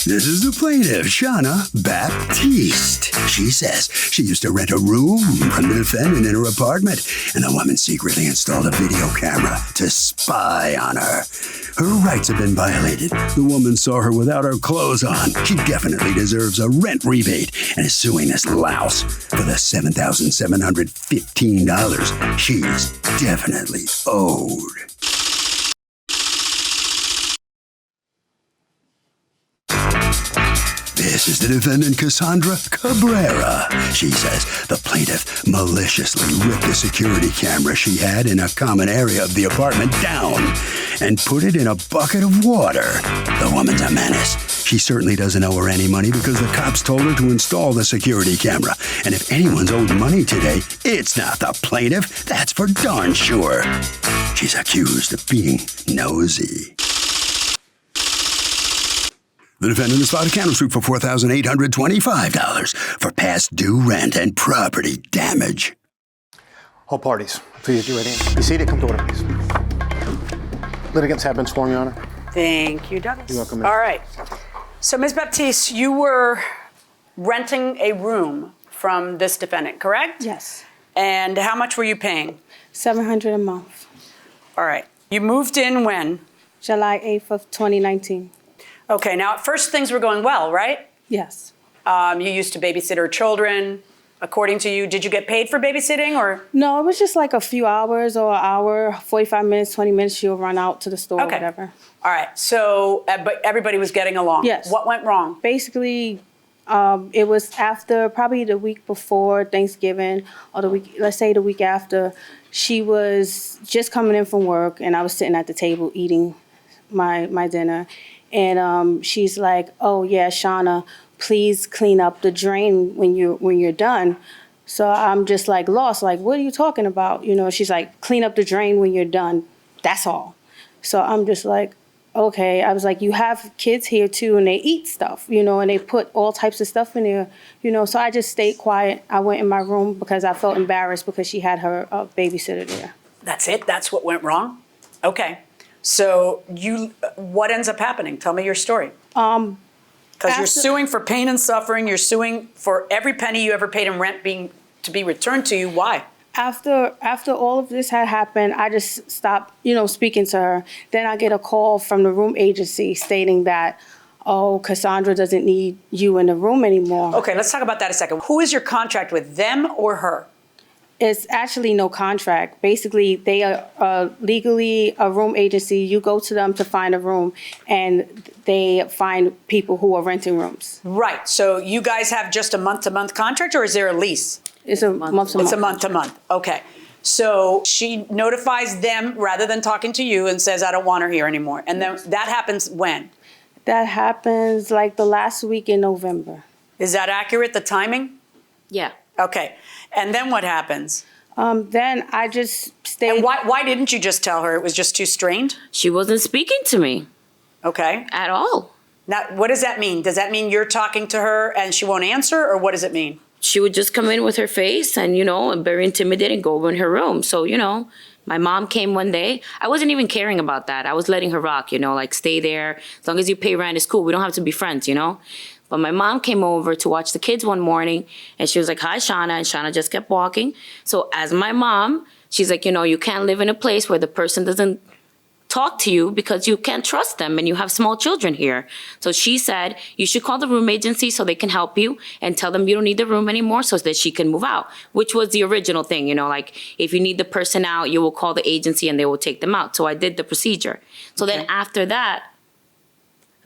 This is the plaintiff, Shauna Baptiste. She says she used to rent a room from the defendant in her apartment, and the woman secretly installed a video camera to spy on her. Her rights have been violated. The woman saw her without her clothes on. She definitely deserves a rent rebate and is suing this louse for the $7,715 she's definitely owed. This is the defendant, Cassandra Cabrera. She says the plaintiff maliciously ripped the security camera she had in a common area of the apartment down and put it in a bucket of water. The woman's a menace. She certainly doesn't owe her any money because the cops told her to install the security camera. And if anyone's owed money today, it's not the plaintiff. That's for darn sure. She's accused of being nosy. The defendant has filed a counter suit for $4,825 for past due rent and property damage. All parties, please do it in. Be seated. Come to order, please. Litigants have been sworn, Your Honor. Thank you, Douglas. You're welcome. All right. So, Ms. Baptiste, you were renting a room from this defendant, correct? Yes. And how much were you paying? $700 a month. All right. You moved in when? July 8th of 2019. Okay. Now, at first things were going well, right? Yes. You used to babysit her children. According to you, did you get paid for babysitting or? No, it was just like a few hours or an hour, 45 minutes, 20 minutes. She'll run out to the store or whatever. All right. So, but everybody was getting along. Yes. What went wrong? Basically, it was after probably the week before Thanksgiving or the week, let's say the week after, she was just coming in from work and I was sitting at the table eating my dinner. And she's like, "Oh yeah, Shauna, please clean up the drain when you're done." So I'm just like lost, like, what are you talking about? You know, she's like, "Clean up the drain when you're done. That's all." So I'm just like, okay. I was like, you have kids here too, and they eat stuff, you know, and they put all types of stuff in there, you know. So I just stayed quiet. I went in my room because I felt embarrassed because she had her babysitter there. That's it? That's what went wrong? Okay. So what ends up happening? Tell me your story. Because you're suing for pain and suffering. You're suing for every penny you ever paid in rent to be returned to you. Why? After all of this had happened, I just stopped, speaking to her. Then I get a call from the room agency stating that, "Oh, Cassandra doesn't need you in the room anymore." Okay, let's talk about that a second. Who is your contract with, them or her? It's actually no contract. Basically, they are legally a room agency. You go to them to find a room, and they find people who are renting rooms. Right. So you guys have just a month-to-month contract, or is there a lease? It's a month-to-month. It's a month-to-month. Okay. So she notifies them rather than talking to you and says, "I don't want her here anymore." And then that happens when? That happens like the last week in November. Is that accurate, the timing? Yeah. Okay. And then what happens? Then I just stayed. And why didn't you just tell her? It was just too strained? She wasn't speaking to me. Okay. At all. Now, what does that mean? Does that mean you're talking to her and she won't answer, or what does it mean? She would just come in with her face and, and very intimidated and go in her room. So, my mom came one day. I wasn't even caring about that. I was letting her rock, like stay there. As long as you pay rent, it's cool. We don't have to be friends, But my mom came over to watch the kids one morning and she was like, "Hi, Shauna." And Shauna just kept walking. So as my mom, she's like, you can't live in a place where the person doesn't talk to you because you can't trust them and you have small children here. So she said, you should call the room agency so they can help you and tell them you don't need the room anymore so that she can move out, which was the original thing, like if you need the person out, you will call the agency and they will take them out. So I did the procedure. So then after that,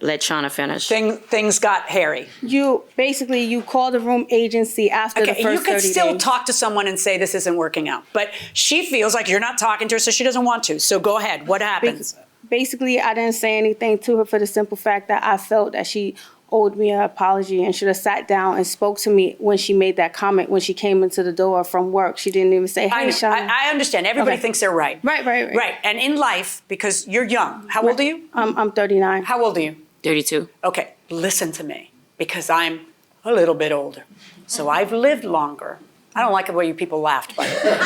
let Shauna finish. Things got hairy. You call the room agency after the first 30 days. You can still talk to someone and say this isn't working out. But she feels like you're not talking to her, so she doesn't want to. So go ahead. What happens? Basically, I didn't say anything to her for the simple fact that I felt that she owed me an apology and should have sat down and spoke to me when she made that comment, when she came into the door from work. She didn't even say, "Hey, Shauna." I understand. Everybody thinks they're right. Right. Right. And in life, because you're young. How old are you? I'm 39. How old are you? 32. Okay, listen to me, because I'm a little bit older. So I've lived longer. I don't like the way you people laughed, by the way.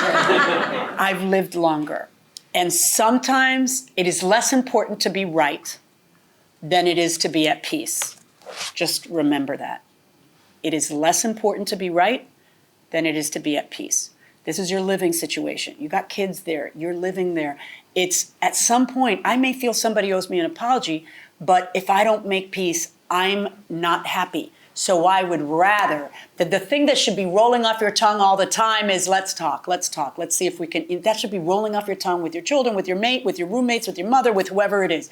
I've lived longer. And sometimes it is less important to be right than it is to be at peace. Just remember that. It is less important to be right than it is to be at peace. This is your living situation. You got kids there. You're living there. It's at some point, I may feel somebody owes me an apology, but if I don't make peace, I'm not happy. So I would rather, the thing that should be rolling off your tongue all the time is let's talk, let's see if we can, that should be rolling off your tongue with your children, with your mate, with your roommates, with your mother, with whoever it is.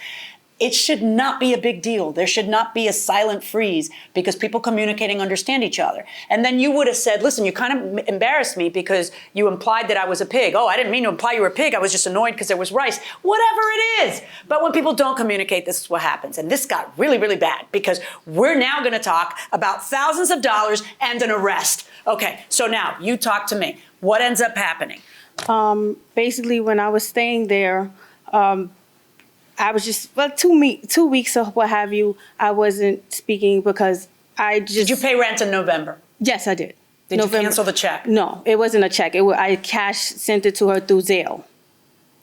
It should not be a big deal. There should not be a silent freeze because people communicating understand each other. And then you would have said, listen, you kind of embarrassed me because you implied that I was a pig. Oh, I didn't mean to imply you were a pig. I was just annoyed because there was rice. Whatever it is. But when people don't communicate, this is what happens. And this got really, really bad because we're now going to talk about thousands of dollars and an arrest. Okay, so now you talk to me. What ends up happening? Basically, when I was staying there, I was just, 2 weeks or what have you, I wasn't speaking because I just... Did you pay rent in November? Yes, I did. Did you cancel the check? No, it wasn't a check. I sent it to her through Zelle.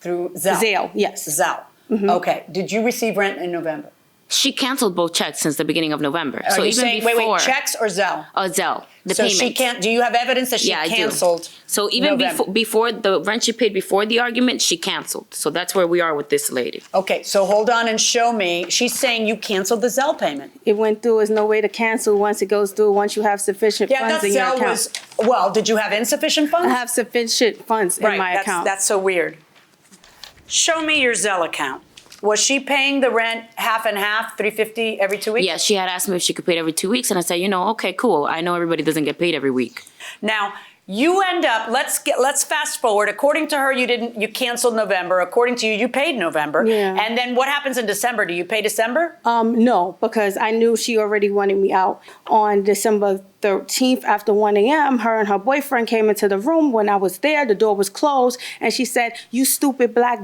Through Zelle? Zelle, yes. Zelle. Mm-hmm. Okay. Did you receive rent in November? She canceled both checks since the beginning of November. Are so you even saying, before, wait, checks or Zelle? Zelle, the so payment. She can't. Do you have evidence that she canceled? I do. So even before the rent she paid before the argument, she canceled. So that's where we are with this lady. Okay, so hold on and show me. She's saying you canceled the Zelle payment. It went through. There's no way to cancel once it goes through. Once you have sufficient funds in your account. Well, did you have insufficient funds? I have sufficient funds in my account. That's so weird. Show me your Zelle account. Was she paying the rent half and half, $350 every 2 weeks? Yeah, she had asked me if she could pay it every 2 weeks, and I said, okay, cool. I know everybody doesn't get paid every week. Now, you end up, let's fast forward. According to her, you canceled November. According to you, you paid November. Yeah. And then what happens in December? Do you pay December? No, because I knew she already wanted me out. On December 13th after 1 a.m., her and her boyfriend came into the room. When I was there, the door was closed, and she said, "You stupid black,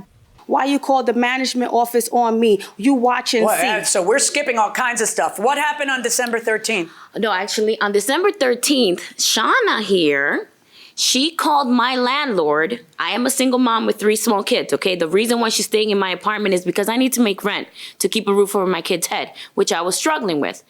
why you called the management office on me? You watch and see." So we're skipping all kinds of stuff. What happened on December 13th? No, actually, on December 13th, Shauna here, she called my landlord. I am a single mom with 3 small kids, okay? The reason why she's staying in my apartment is because I need to make rent to keep a roof over my kid's head, which I was struggling with.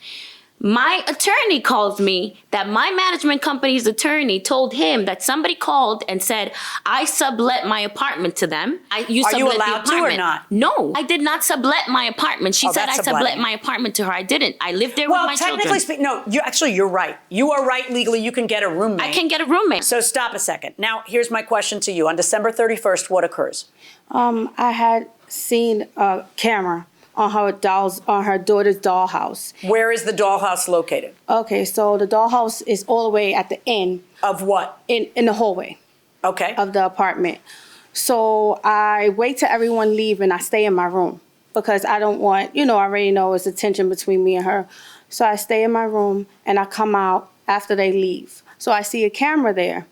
My attorney calls me that my management company's attorney told him that somebody called and said, I sublet my apartment to them. Are you allowed to or not? No, I did not sublet my apartment. She said I sublet my apartment to her. I didn't. I lived there with my children. Well, technically speaking, no, you're right. You are right legally. You can get a roommate. I can get a roommate. So stop a second. Now, here's my question to you. On December 31st, what occurs? I had seen a camera on her daughter's dollhouse. Where is the dollhouse located? Okay, so the dollhouse is all the way at the end. Of what? In the hallway. Okay. Of the apartment. So I wait till everyone leave and I stay in my room because I don't want, I already know it's a tension between me and her. So I stay in my room and I come out after they leave. So I see a camera there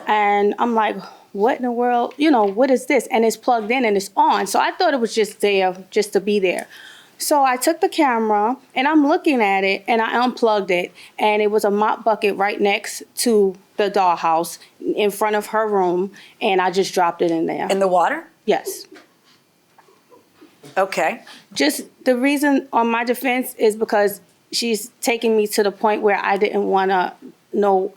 and I'm like, what in the world, what is this? And it's plugged in and it's on. So I thought it was just there, just to be there. So I took the camera and I'm looking at it and I unplugged it. And it was a mop bucket right next to the dollhouse in front of her room. And I just dropped it in there. In the water? Yes. Okay. Just the reason on my defense is because she's taking me to the point where I didn't want to know,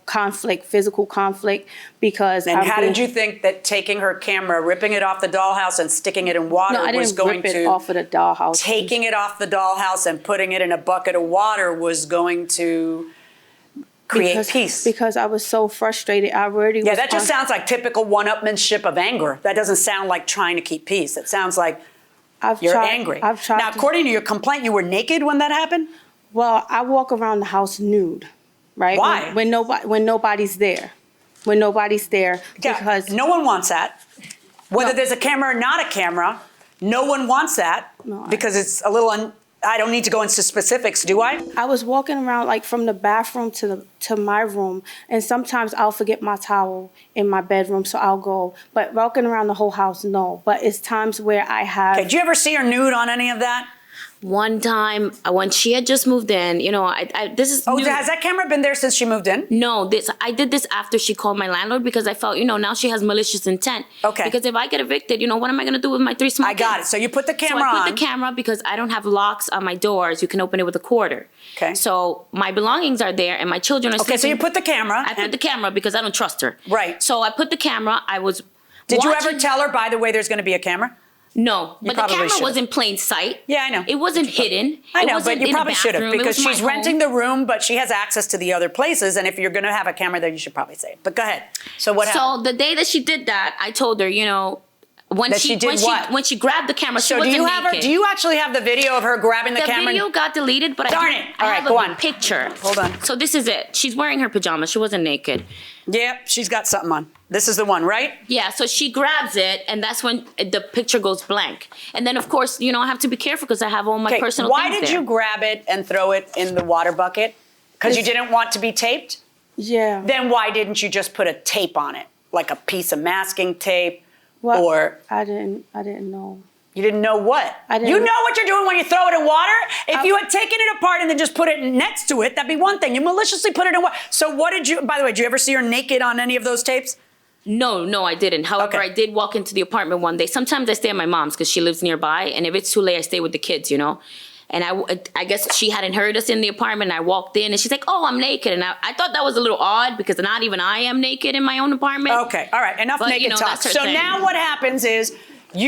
conflict, physical conflict, because. And how did you think that taking her camera, ripping it off the dollhouse and sticking it in water was going to? Rip it off of the dollhouse. Taking it off the dollhouse and putting it in a bucket of water was going to create peace. Because I was so frustrated. I already. Yeah, that just sounds like typical one-upmanship of anger. That doesn't sound like trying to keep peace. It sounds like you're angry. I've tried. Now, according to your complaint, you were naked when that happened? Well, I walk around the house nude. Right? Why? When nobody's there. When nobody's there. Because no one wants that. Whether there's a camera or not a camera, no one wants that because it's a little I don't need to go into specifics, do I? I was walking around like from the bathroom to my room, and sometimes I'll forget my towel in my bedroom, so I'll go. But walking around the whole house, no. But it's times where I have. Okay, did you ever see her nude on any of that? One time when she had just moved in, you know, this is new. Has that camera been there since she moved in? No, I did this after she called my landlord because I felt, you know, now she has malicious intent. Okay. Because if I get evicted, you know, what am I going to do with my 3 small kids? I got it. So you put the camera on. So I put the camera because I don't have locks on my doors. You can open it with a quarter. Okay. So my belongings are there and my children are sleeping. Okay, so you put the camera. I put the camera because I don't trust her. Right. So I put the camera. Did you ever tell her, by the way, there's going to be a camera? No, but the camera should. was in plain sight. Yeah, I know. It wasn't hidden. I know, It but wasn't you in the probably should have bathroom. It because was my she's renting home. the room, but she has access to the other places. And if you're going to have a camera there, you should probably say it. But go ahead. So what happened? So the day that she did that, I told her, you know, when That she did what? when she grabbed the camera, she So wasn't naked. do you actually have the video of her grabbing the camera? The video got deleted, but Darn I it. All right, have go a on. picture. Hold on. So this is it. She's wearing her pajamas. She wasn't naked. Yep, she's got something on. This is the one, right? Yeah, so she grabs it, and that's when the picture goes blank. And then, of course, you know, I have to be careful because I have all my personal why things did there. you grab it and throw it in the water bucket? Because you didn't want to be taped? Yeah. Then why didn't you just put a tape on it? Like a piece of masking tape? Well, Or I didn't know. you didn't know what? I didn't- You know what you're doing when you throw it in water? If you had taken it apart and then just put it next to it, that'd be one thing. You maliciously put it in water. So what did you, by the way, did you ever see her naked on any of those tapes? No, I didn't. However, Okay. I did walk into the apartment one day. Sometimes I stay at my mom's because she lives nearby, and if it's too late, I stay with the kids, you know? And I guess she hadn't heard us in the apartment, and I walked in, and she's like, oh, I'm naked. And I thought that was a little odd because not even I am naked in my own apartment. Okay, all right, enough But, naked you know, talk. that's her So thing. now what happens is, do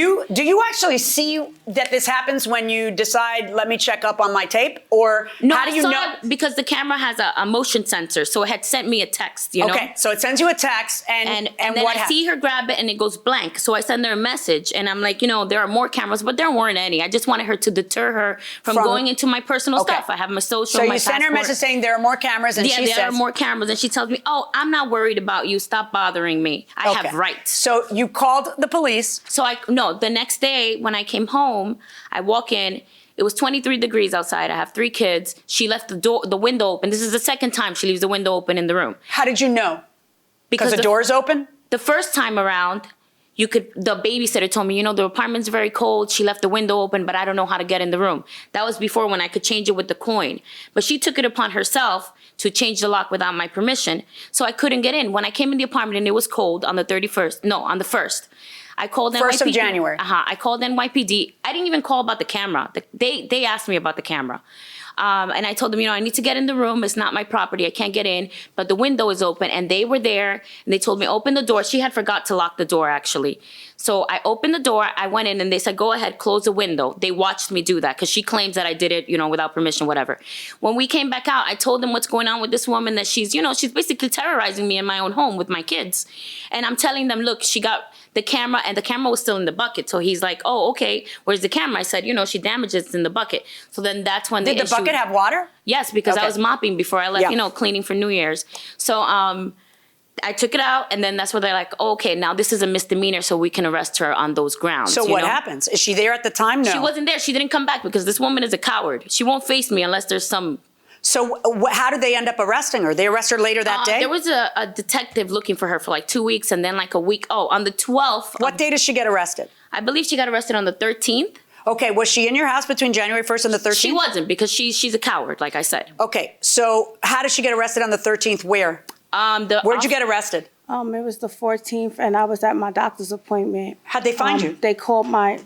you actually see that this happens when you decide, let me check up on my tape? Or No, how do you I saw know? it because the camera has a motion sensor, so it had sent me a text, you know? Okay, so it sends you a text, And then what I see her grab it and it goes blank. So I send her a message and I'm like, you know, there are more cameras, but there weren't any. I just wanted her to deter her from going into my personal Okay. stuff. I have my social, So my you send her a passport. message saying there are more cameras, and Yeah, she there says, are more cameras. And she tells me, oh, I'm not worried about you. Stop bothering me. I Okay. have rights. So you called the police. So the next day when I came home, I walk in. It was 23 degrees outside. I have 3 kids. She left the window open. This is the second time she leaves the window open in the room. How did you know? Because the the door's open? The first time around, the babysitter told me, you know, the apartment's very cold. She left the window open, but I don't know how to get in the room. That was before when I could change it with the coin. But she took it upon herself to change the lock without my permission. So I couldn't get in. When I came in the apartment and it was cold on the 1st, I called NYPD. 1st of January. I called NYPD. I didn't even call about the camera. They asked me about the camera. And I told them, you know, I need to get in the room. It's not my property. I can't get in. But the window is open. And they were there. And they told me, open the door. She had forgot to lock the door, actually. So I opened the door. I went in and they said, go ahead, close the window. They watched me do that because she claims that I did it, you know, without permission, whatever. When we came back out, I told them what's going on with this woman, that she's basically terrorizing me in my own home with my kids. And I'm telling them, look, she got the camera and the camera was still in the bucket. So he's like, oh, okay, where's the camera? I said, you know, she damaged it in the bucket. So then that's when Did the bucket have water? Yes, because Okay. I was mopping before I left, Yeah. you know, cleaning for New Year's. So I took it out, and then that's where they're like, oh, okay, now this is a misdemeanor, so we can arrest her on those grounds. So you what know? happens? Is she there at the time? No. She wasn't there. She didn't come back because this woman is a coward. She won't face me unless there's some... So how did they end up arresting her? They arrested her later that day? There was a detective looking for her for like 2 weeks, and then like a week. Oh, on the 12th. What day did she get arrested? I believe she got arrested on the 13th. Okay, was she in your house between January 1st and the 13th? She wasn't because she's a coward, like I said. Okay, so how did she get arrested on the 13th? Where? Where'd you get arrested? It was the 14th, and I was at my doctor's appointment. How'd they find you? They called my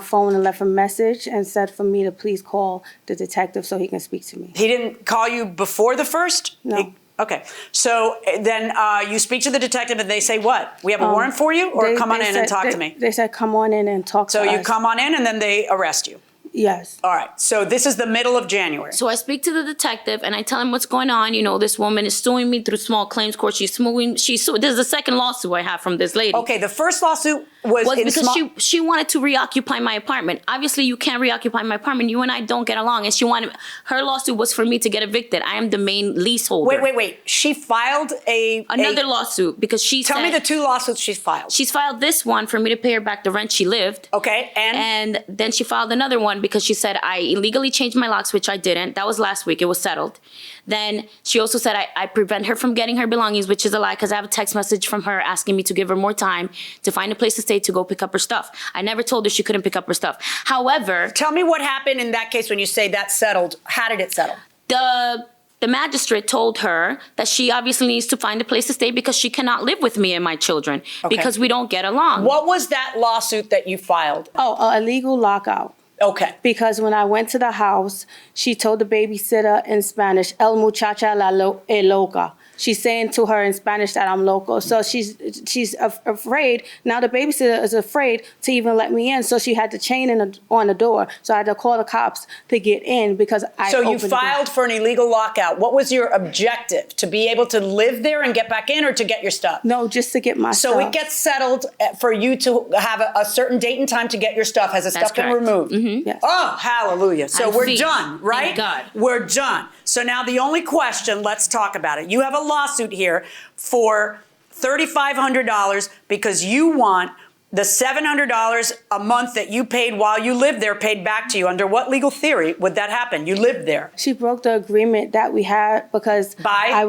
phone and left a message and said for me to please call the detective so he can speak to me. He didn't call you before the 1st? No. Okay, so then you speak to the detective and they say what? We have a warrant for you, or come on in and talk to me? They said come on in and talk to us. So you come on in and then they arrest you? Yes. All right, so this is the middle of January. So I speak to the detective and I tell him what's going on. You know, this woman is suing me through small claims court. This is the second lawsuit I have from this lady. Okay, the first lawsuit was in because small... she wanted to reoccupy my apartment. Obviously, you can't reoccupy my apartment. You and I don't get along. And her lawsuit was for me to get evicted. I am the main leaseholder. Wait. She filed another lawsuit because she Tell me the 2 lawsuits she's filed. She's filed this one for me to pay her back the rent she lived. Okay, and? And then she filed another one because she said I illegally changed my locks, which I didn't. That was last week. It was settled. Then she also said I prevent her from getting her belongings, which is a lie because I have a text message from her asking me to give her more time to find a place to stay to go pick up her stuff. I never told her she couldn't pick up her stuff. However, tell me what happened in that case when you say that settled. How did it settle? The magistrate told her that she obviously needs to find a place to stay because she cannot live with me and my children because we don't get along. What was that lawsuit that you filed? Oh, a illegal lockout. Okay. Because when I went to the house, she told the babysitter in Spanish, "El muchacha loca." She's saying to her in Spanish that I'm local. So she's afraid. Now the babysitter is afraid to even let me in. So she had the chain on the door. So I had to call the cops to get in because I So you filed for an illegal lockout. What was your objective? To be able to live there and get back in, or to get your stuff? No, just to get my stuff. So it gets settled for you to have a certain date and time to get your stuff. Has the stuff been removed? Mm-hmm. Yes. Oh, hallelujah. So we're done, right? Thank God. We're done. So now the only question, let's talk about it. You have a lawsuit here for $3,500 because you want the $700 a month that you paid while you lived there paid back to you. Under what legal theory would that happen? You lived there. She broke the agreement that we had because By?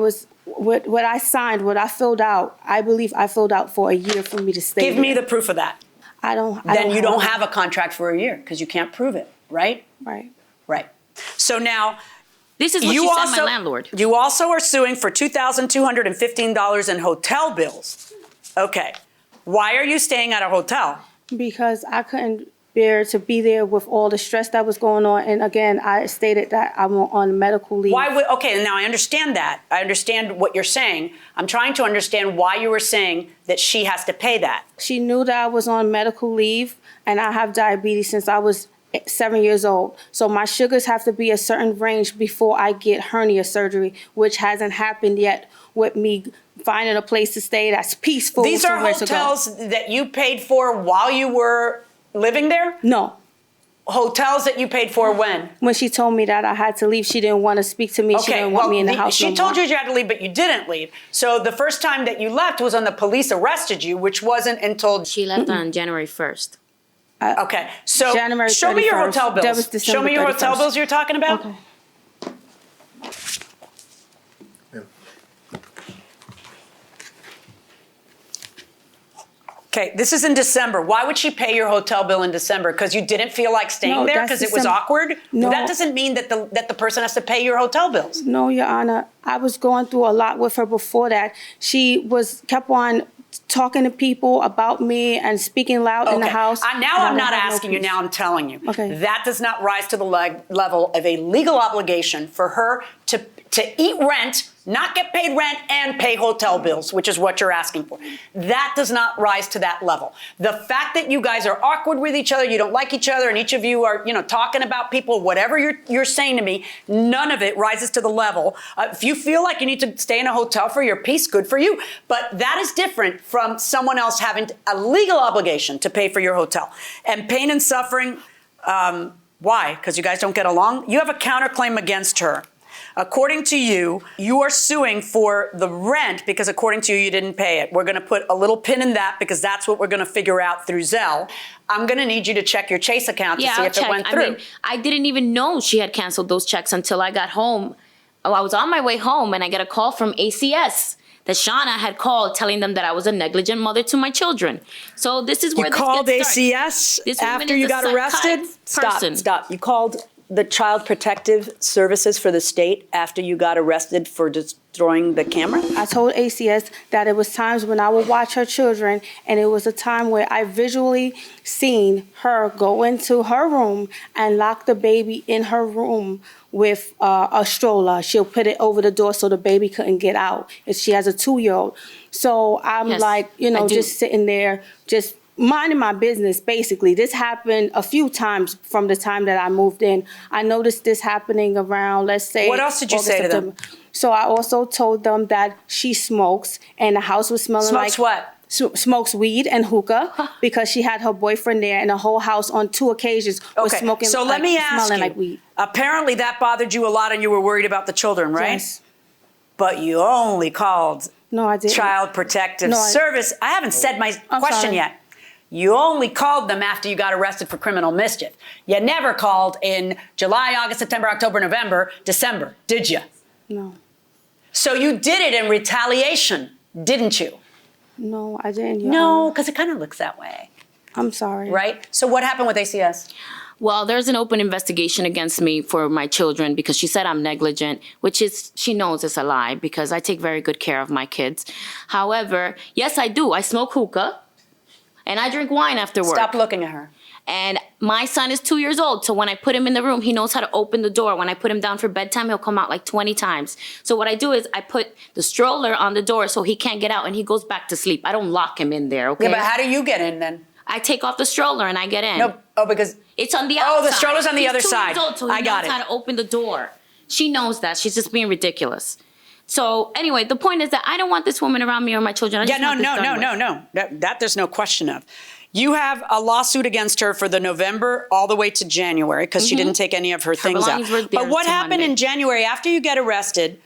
What I signed, what I filled out, I believe I filled out for a year for me to stay Give me there. the proof of that. Then You don't have a contract for a year because you can't prove it, right? Right. Right. So now, this is what she said, my landlord. You also are suing for $2,215 in hotel bills. Okay. Why are you staying at a hotel? Because I couldn't bear to be there with all the stress that was going on. And again, I stated that I'm on medical leave. Okay, now I understand that. I understand what you're saying. I'm trying to understand why you were saying that she has to pay that. She knew that I was on medical leave and I have diabetes since I was 7 years old. So my sugars have to be a certain range before I get hernia surgery, which hasn't happened yet with me finding a place to stay that's peaceful. These are hotels that you paid for while you were living there? No. Hotels that you paid for when? When she told me that I had to leave, she didn't want to speak to me. She didn't want me in the house She told you had to leave, but you didn't leave. So the first time that you left was when the police arrested you, which wasn't until... She left on January 1st. Okay, so January show me your 31st. hotel bills. That was December Show me your 31st. hotel bills you're talking about. Okay. Okay, this is in December. Why would she pay your hotel bill in December? Because you didn't feel like staying there because it was awkward? No. That doesn't mean that the person has to pay your hotel bills. No, Your Honor. I was going through a lot with her before that. She kept on talking to people about me and speaking loud in the house. Now I'm not asking you, now I'm telling you. Okay. That does not rise to the level of a legal obligation for her to eat rent, not get paid rent, and pay hotel bills, which is what you're asking for. That does not rise to that level. The fact that you guys are awkward with each other, you don't like each other, and each of you are, talking about people, whatever you're saying to me, none of it rises to the level. If you feel like you need to stay in a hotel for your peace, good for you. But that is different from someone else having a legal obligation to pay for your hotel. And pain and suffering, why? Because you guys don't get along? You have a counterclaim against her. According to you, you are suing for the rent because according to you didn't pay it. We're going to put a little pin in that because that's what we're going to figure out through Zelle. I'm going to need you to check your Chase account to see if it went through. I didn't even know she had canceled those checks until I got home. I was on my way home and I get a call from ACS that Shauna had called telling them that I was a negligent mother to my children. So this is where you called ACS after you got arrested? Stop. You called the Child Protective Services for the state after you got arrested for destroying the camera? I told ACS that it was times when I would watch her children, and it was a time where I visually seen her go into her room and lock the baby in her room with a stroller. She'll put it over the door so the baby couldn't get out. And she has a 2-year-old. So I'm just sitting there, just minding my business, basically. This happened a few times from the time that I moved in. I noticed this happening around, let's say... What else did you say to them? So I also told them that she smokes, and the house was smelling like... Smokes what? Smokes weed and hookah because she had her boyfriend there, and the whole house on 2 occasions was smoking, so let me ask smelling you, like weed. Apparently that bothered you a lot and you were worried about the children, right? Yes. But you only called No, I didn't. Child Protective Service. I haven't said my question yet. You only called them after you got arrested for criminal mischief. You never called in July, August, September, October, November, December, did you? No. So you did it in retaliation, didn't you? No, I didn't. Your No, Honor. because it kind of looks that way, I'm sorry. right? So what happened with ACS? Well, there's an open investigation against me for my children because she said I'm negligent, which is, she knows it's a lie because I take very good care of my kids. However, yes, I do. I smoke hookah and I drink wine after work. Stop looking at her. And my son is 2 years old, so when I put him in the room, he knows how to open the door. When I put him down for bedtime, he'll come out like 20 times. So what I do is I put the stroller on the door so he can't get out and he goes back to sleep. I don't lock him in there, okay? Yeah, but how do you get in then? I take off the stroller and I get in. No, oh, because It's on the outside. Oh, the stroller's on the other He's 2 side. years old, so he I got knows it. how to open the door. She knows that. She's just being ridiculous. So anyway, the point is that I don't want this woman around me or my children. I yeah, just want this done with. no. That there's no question of. You have a lawsuit against her for the November all the way to January because she didn't take any of her things out. belongings were there But what till happened Monday. in January after you get arrested?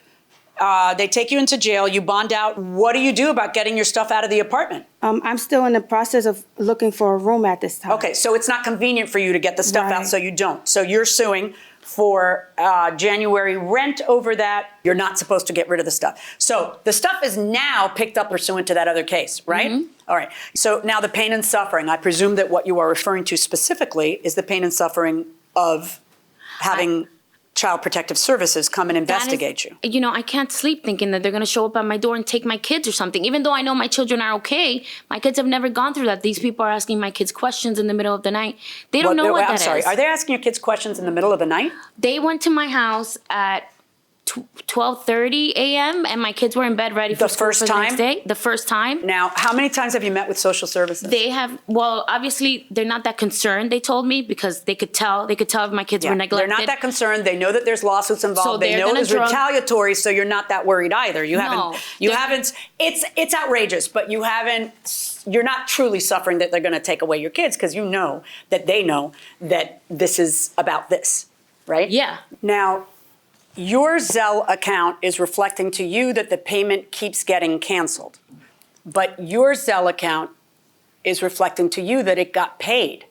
They take you into jail. You bond out. What do you do about getting your stuff out of the apartment? I'm still in the process of looking for a room at this time. Okay, so it's not convenient for you to get the stuff out, Right. so you don't. So you're suing for January rent over that. You're not supposed to get rid of the stuff. So the stuff is now picked up pursuant to that other case, right? All right. So now the pain and suffering. I presume that what you are referring to specifically is the pain and suffering of having Child Protective Services come and investigate you. You know, I can't sleep thinking that they're going to show up at my door and take my kids or something. Even though I know my children are okay, my kids have never gone through that. These people are asking my kids questions in the middle of the night. They don't know what that I'm is. sorry. Are they asking your kids questions in the middle of the night? They went to my house at 12:30 a.m. and my kids were in bed ready for The school first for the next time? day. The first time. Now, how many times have you met with social services? They have, well, obviously they're not that concerned, they told me, because they could tell if my kids were They're neglected. not that concerned. They know that there's lawsuits involved. So They they're know it gonna was retaliatory, so you're not that worried either. You haven't. It's outrageous, but you're not truly suffering that they're going to take away your kids because you know that they know that this is about this, right? Yeah. Now, your Zelle account is reflecting to you that the payment keeps getting canceled, but your Zelle account is reflecting to you that it got paid.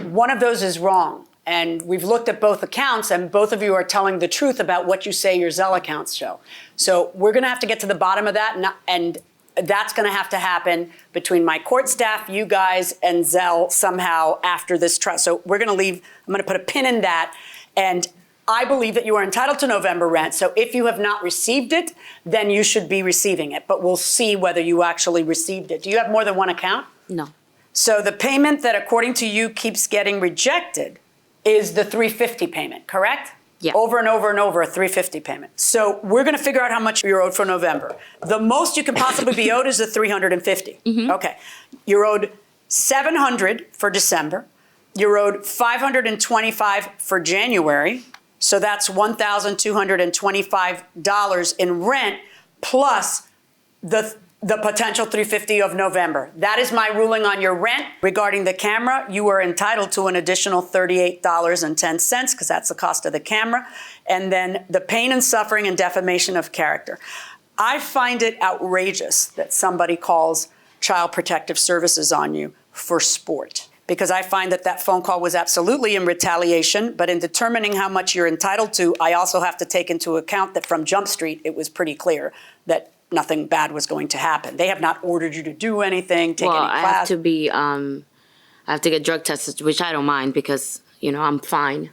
One of those is wrong. And we've looked at both accounts, and both of you are telling the truth about what you say your Zelle accounts show. So we're going to have to get to the bottom of that, and that's going to have to happen between my court staff, you guys, and Zelle somehow after this trial. So we're going to leave. I'm going to put a pin in that. And I believe that you are entitled to November rent. So if you have not received it, then you should be receiving it. But we'll see whether you actually received it. Do you have more than one account? No. So the payment that, according to you, keeps getting rejected is the $350 payment, correct? Yeah. Over and over and over, a $350 payment. So we're going to figure out how much you're owed for November. The most you can possibly be owed is the $350. Okay. You're owed $700 for December. You're owed $525 for January. So that's $1,225 in rent plus the potential $350 of November. That is my ruling on your rent. Regarding the camera, you are entitled to an additional $38.10 because that's the cost of the camera. And then the pain and suffering and defamation of character. I find it outrageous that somebody calls Child Protective Services on you for sport, because I find that phone call was absolutely in retaliation, but in determining how much you're entitled to, I also have to take into account that from Jump Street, it was pretty clear that nothing bad was going to happen. They have not ordered you to do anything, take any class. I have to get drug tested, which I don't mind because, you know, I'm fine.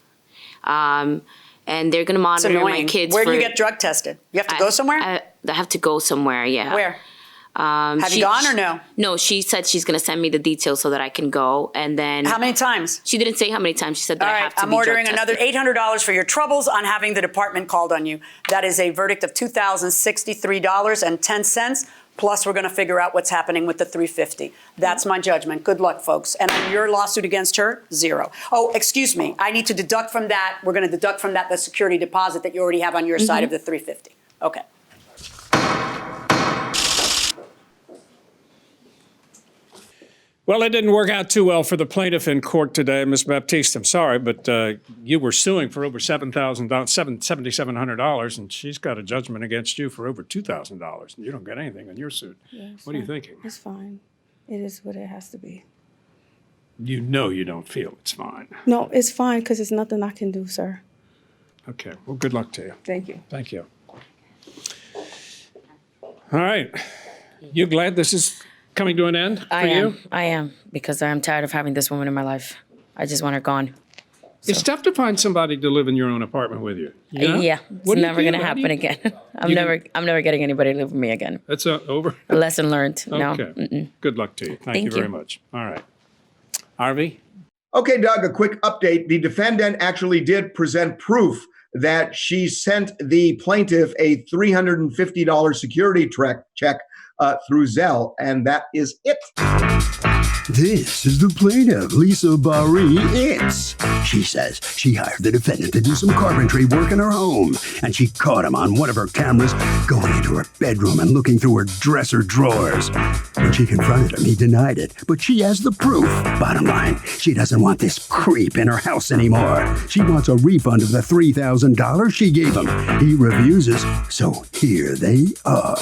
And they're going to monitor my kids. Where do you get drug tested? You have to go somewhere? I have to go somewhere, yeah. Where? Have you gone or no? No, she said she's going to send me the details so that I can go. And then. How many times? She didn't say how many times. She said that I have to I'm be drug ordering tested. another $800 for your troubles on having the department called on you. That is a verdict of $2,063.10. Plus, we're going to figure out what's happening with the $350. That's my judgment. Good luck, folks. And on your lawsuit against her, $0. Oh, excuse me. I need to deduct from that. We're going to deduct from that the security deposit that you already have on your side of the $350. Okay. Well, it didn't work out too well for the plaintiff in court today, Ms. Baptiste. I'm sorry, but you were suing for over $7,700, and she's got a judgment against you for over $2,000. You don't get anything on your suit. Yeah, what are you thinking? It's fine. It is what it has to be. You know you don't feel it's fine. No, it's fine because it's nothing I can do, sir. Okay, well, good luck to you. Thank you. Thank you. All right. You glad this is coming to an end for you? I am, because I'm tired of having this woman in my life. I just want her gone. It's tough to find somebody to live in your own apartment with you. You know? Yeah, it's What do you never do? gonna How do happen you- again. I'm never getting anybody to live with me again. That's over? A lesson learned. No. Okay. Good luck to you. Thank you Thank very you. much. All right. Harvey? Okay, Doug, a quick update. The defendant actually did present proof that she sent the plaintiff a $350 security check through Zelle, and that is it. This is the plaintiff, Lisa Barry Itz. She says she hired the defendant to do some carpentry work in her home, and she caught him on one of her cameras going into her bedroom and looking through her dresser drawers. When she confronted him, he denied it, but she has the proof. Bottom line, she doesn't want this creep in her house anymore. She wants a refund of the $3,000 she gave him. He refuses, so here they are.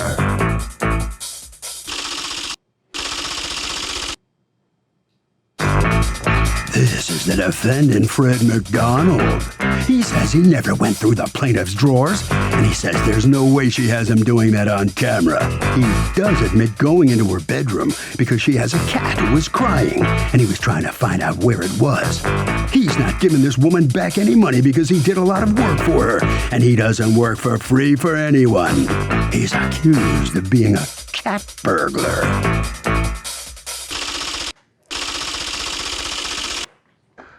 This is the defendant, Fred McDonald. He says he never went through the plaintiff's drawers, and he says there's no way she has him doing that on camera. He does admit going into her bedroom because she has a cat who was crying, and he was trying to find out where it was. He's not giving this woman back any money because he did a lot of work for her, and he doesn't work for free for anyone. He's accused of being a cat burglar.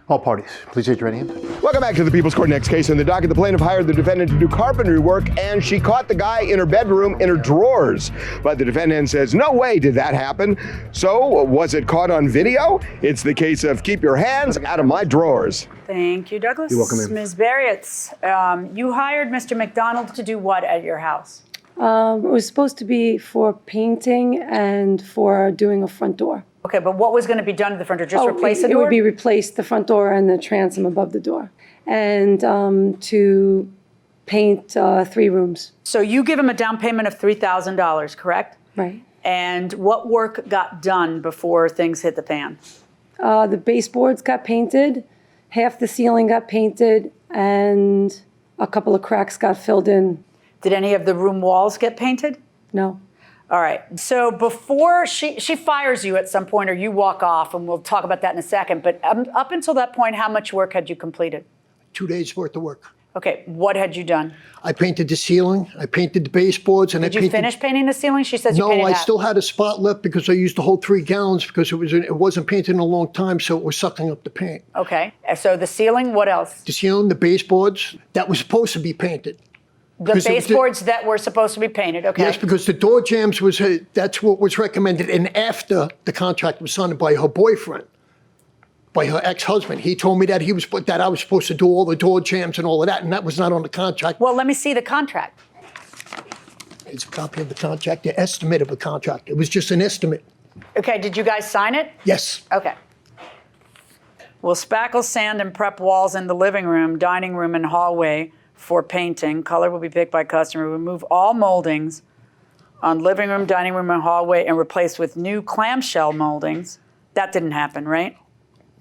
All parties, please raise your right hand. Welcome back to the People's Court. Next case in the docket. The plaintiff hired the defendant to do carpentry work, and she caught the guy in her bedroom in her drawers. But the defendant says, no way did that happen. So, was it caught on video? It's the case of keep your hands out of my drawers. Thank you, Douglas. You're welcome, ma'am. Ms. Barriotts, you hired Mr. McDonald to do what at your house? It was supposed to be for painting and for doing a front door. Okay, but what was going to be done to the front door? Just replace the It door? would be replaced, the front door and the transom above the door. And to paint 3 rooms. So you give him a down payment of $3,000, correct? Right. And what work got done before things hit the fan? The baseboards got painted, half the ceiling got painted, and a couple of cracks got filled in. Did any of the room walls get painted? No. All right. So before she fires you at some point, or you walk off, and we'll talk about that in a second, but up until that point, how much work had you completed? 2 days worth of work. Okay. What had you done? I painted the ceiling, I painted the baseboards, and Did you finish painting the ceiling? She says you No, painted I half. still had a spot left because I used the whole 3 gallons because it wasn't painted in a long time, so it was sucking up the paint. Okay. So the ceiling, what else? The ceiling, the baseboards, that was supposed to be painted. The Because it was baseboards that were supposed to be painted, okay. Yes, because the door jambs that's what was recommended, and after the contract was signed by her boyfriend, by her ex-husband. He told me that I was supposed to do all the door jambs and all of that, and that was not on the contract. Well, let me see the contract. It's a copy of the contract, the estimate of the contract. It was just an estimate. Okay, did you guys sign it? Yes. Okay. Will spackle, sand, and prep walls in the living room, dining room, and hallway for painting. Color will be picked by customer. Remove all moldings on living room, dining room, and hallway and replace with new clamshell moldings. That didn't happen, right?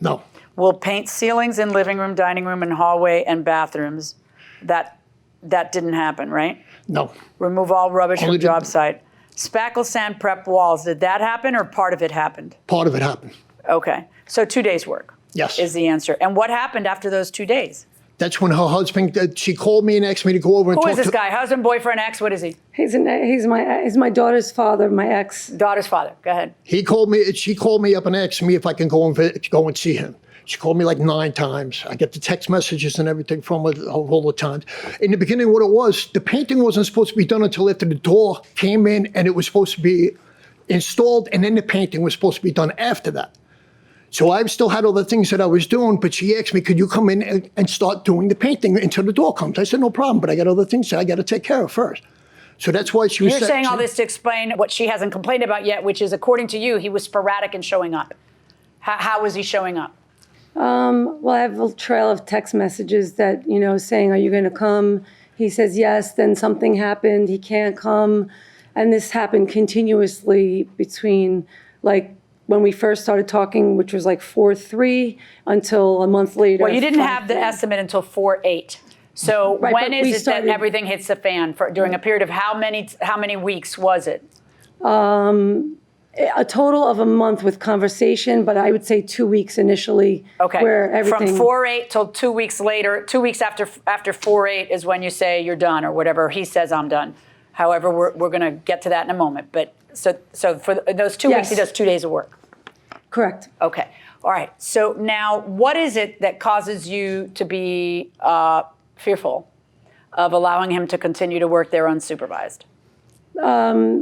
No. Will paint ceilings in living room, dining room, and hallway and bathrooms. That didn't happen, right? No. Remove all rubbish Only from job the- site. Spackle, sand, prep walls. Did that happen or part of it happened? Part of it happened. Okay. So 2 days' work. Yes. Is the answer. And what happened after those 2 days? That's when her husband, she called me and asked me to go over and Who talk is this to guy? Husband, boyfriend, ex? What is he? He's my daughter's father, my ex. Daughter's father. Go ahead. She called me up and asked me if I can go and see him. She called me like 9 times. I get the text messages and everything from her all the times. In the beginning, what it was, the painting wasn't supposed to be done until after the door came in and it was supposed to be installed, and then the painting was supposed to be done after that. So I still had all the things that I was doing, but she asked me, could you come in and start doing the painting until the door comes? I said, no problem, but I got other things that I got to take care of first. So that's why she was You're saying all this to explain what she hasn't complained about yet, which is, according to you, he was sporadic in showing up. How was he showing up? Well, I have a trail of text messages that, saying, are you going to come? He says yes, then something happened, he can't come. And this happened continuously between like when we first started talking, which was like 4/3, until a month later. Well, you didn't have the estimate until 4/8. So Right, when but is we it started- that everything hits the fan? During a period of how many weeks was it? A total of a month with conversation, but I would say 2 weeks initially. Okay. Where everything. From 4/8 till 2 weeks later, 2 weeks after 4/8 is when you say you're done or whatever. He says I'm done. However, we're going to get to that in a moment. But so for those 2 weeks, he does 2 days of work. Correct. Okay. All right. So now, what is it that causes you to be fearful of allowing him to continue to work there unsupervised?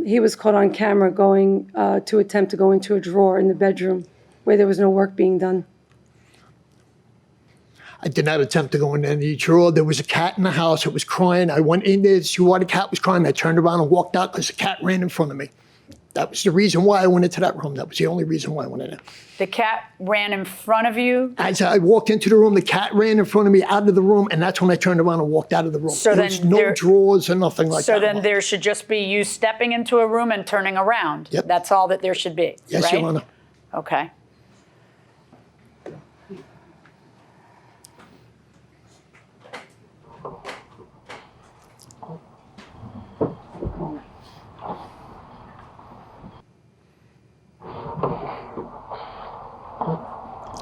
He was caught on camera going to attempt to go into a drawer in the bedroom where there was no work being done. I did not attempt to go in any drawer. There was a cat in the house. It was crying. I went in there to see why the cat was crying. I turned around and walked out because the cat ran in front of me. That was the reason why I went into that room. That was the only reason why I went in there. The cat ran in front of you? As I walked into the room, the cat ran in front of me out of the room, and that's when I turned around and walked out of the room. So there was then no drawers or nothing like that. So then there should just be you stepping into a room and turning around. Yep. That's all that there should be, Yes, right? Your Honor. Okay.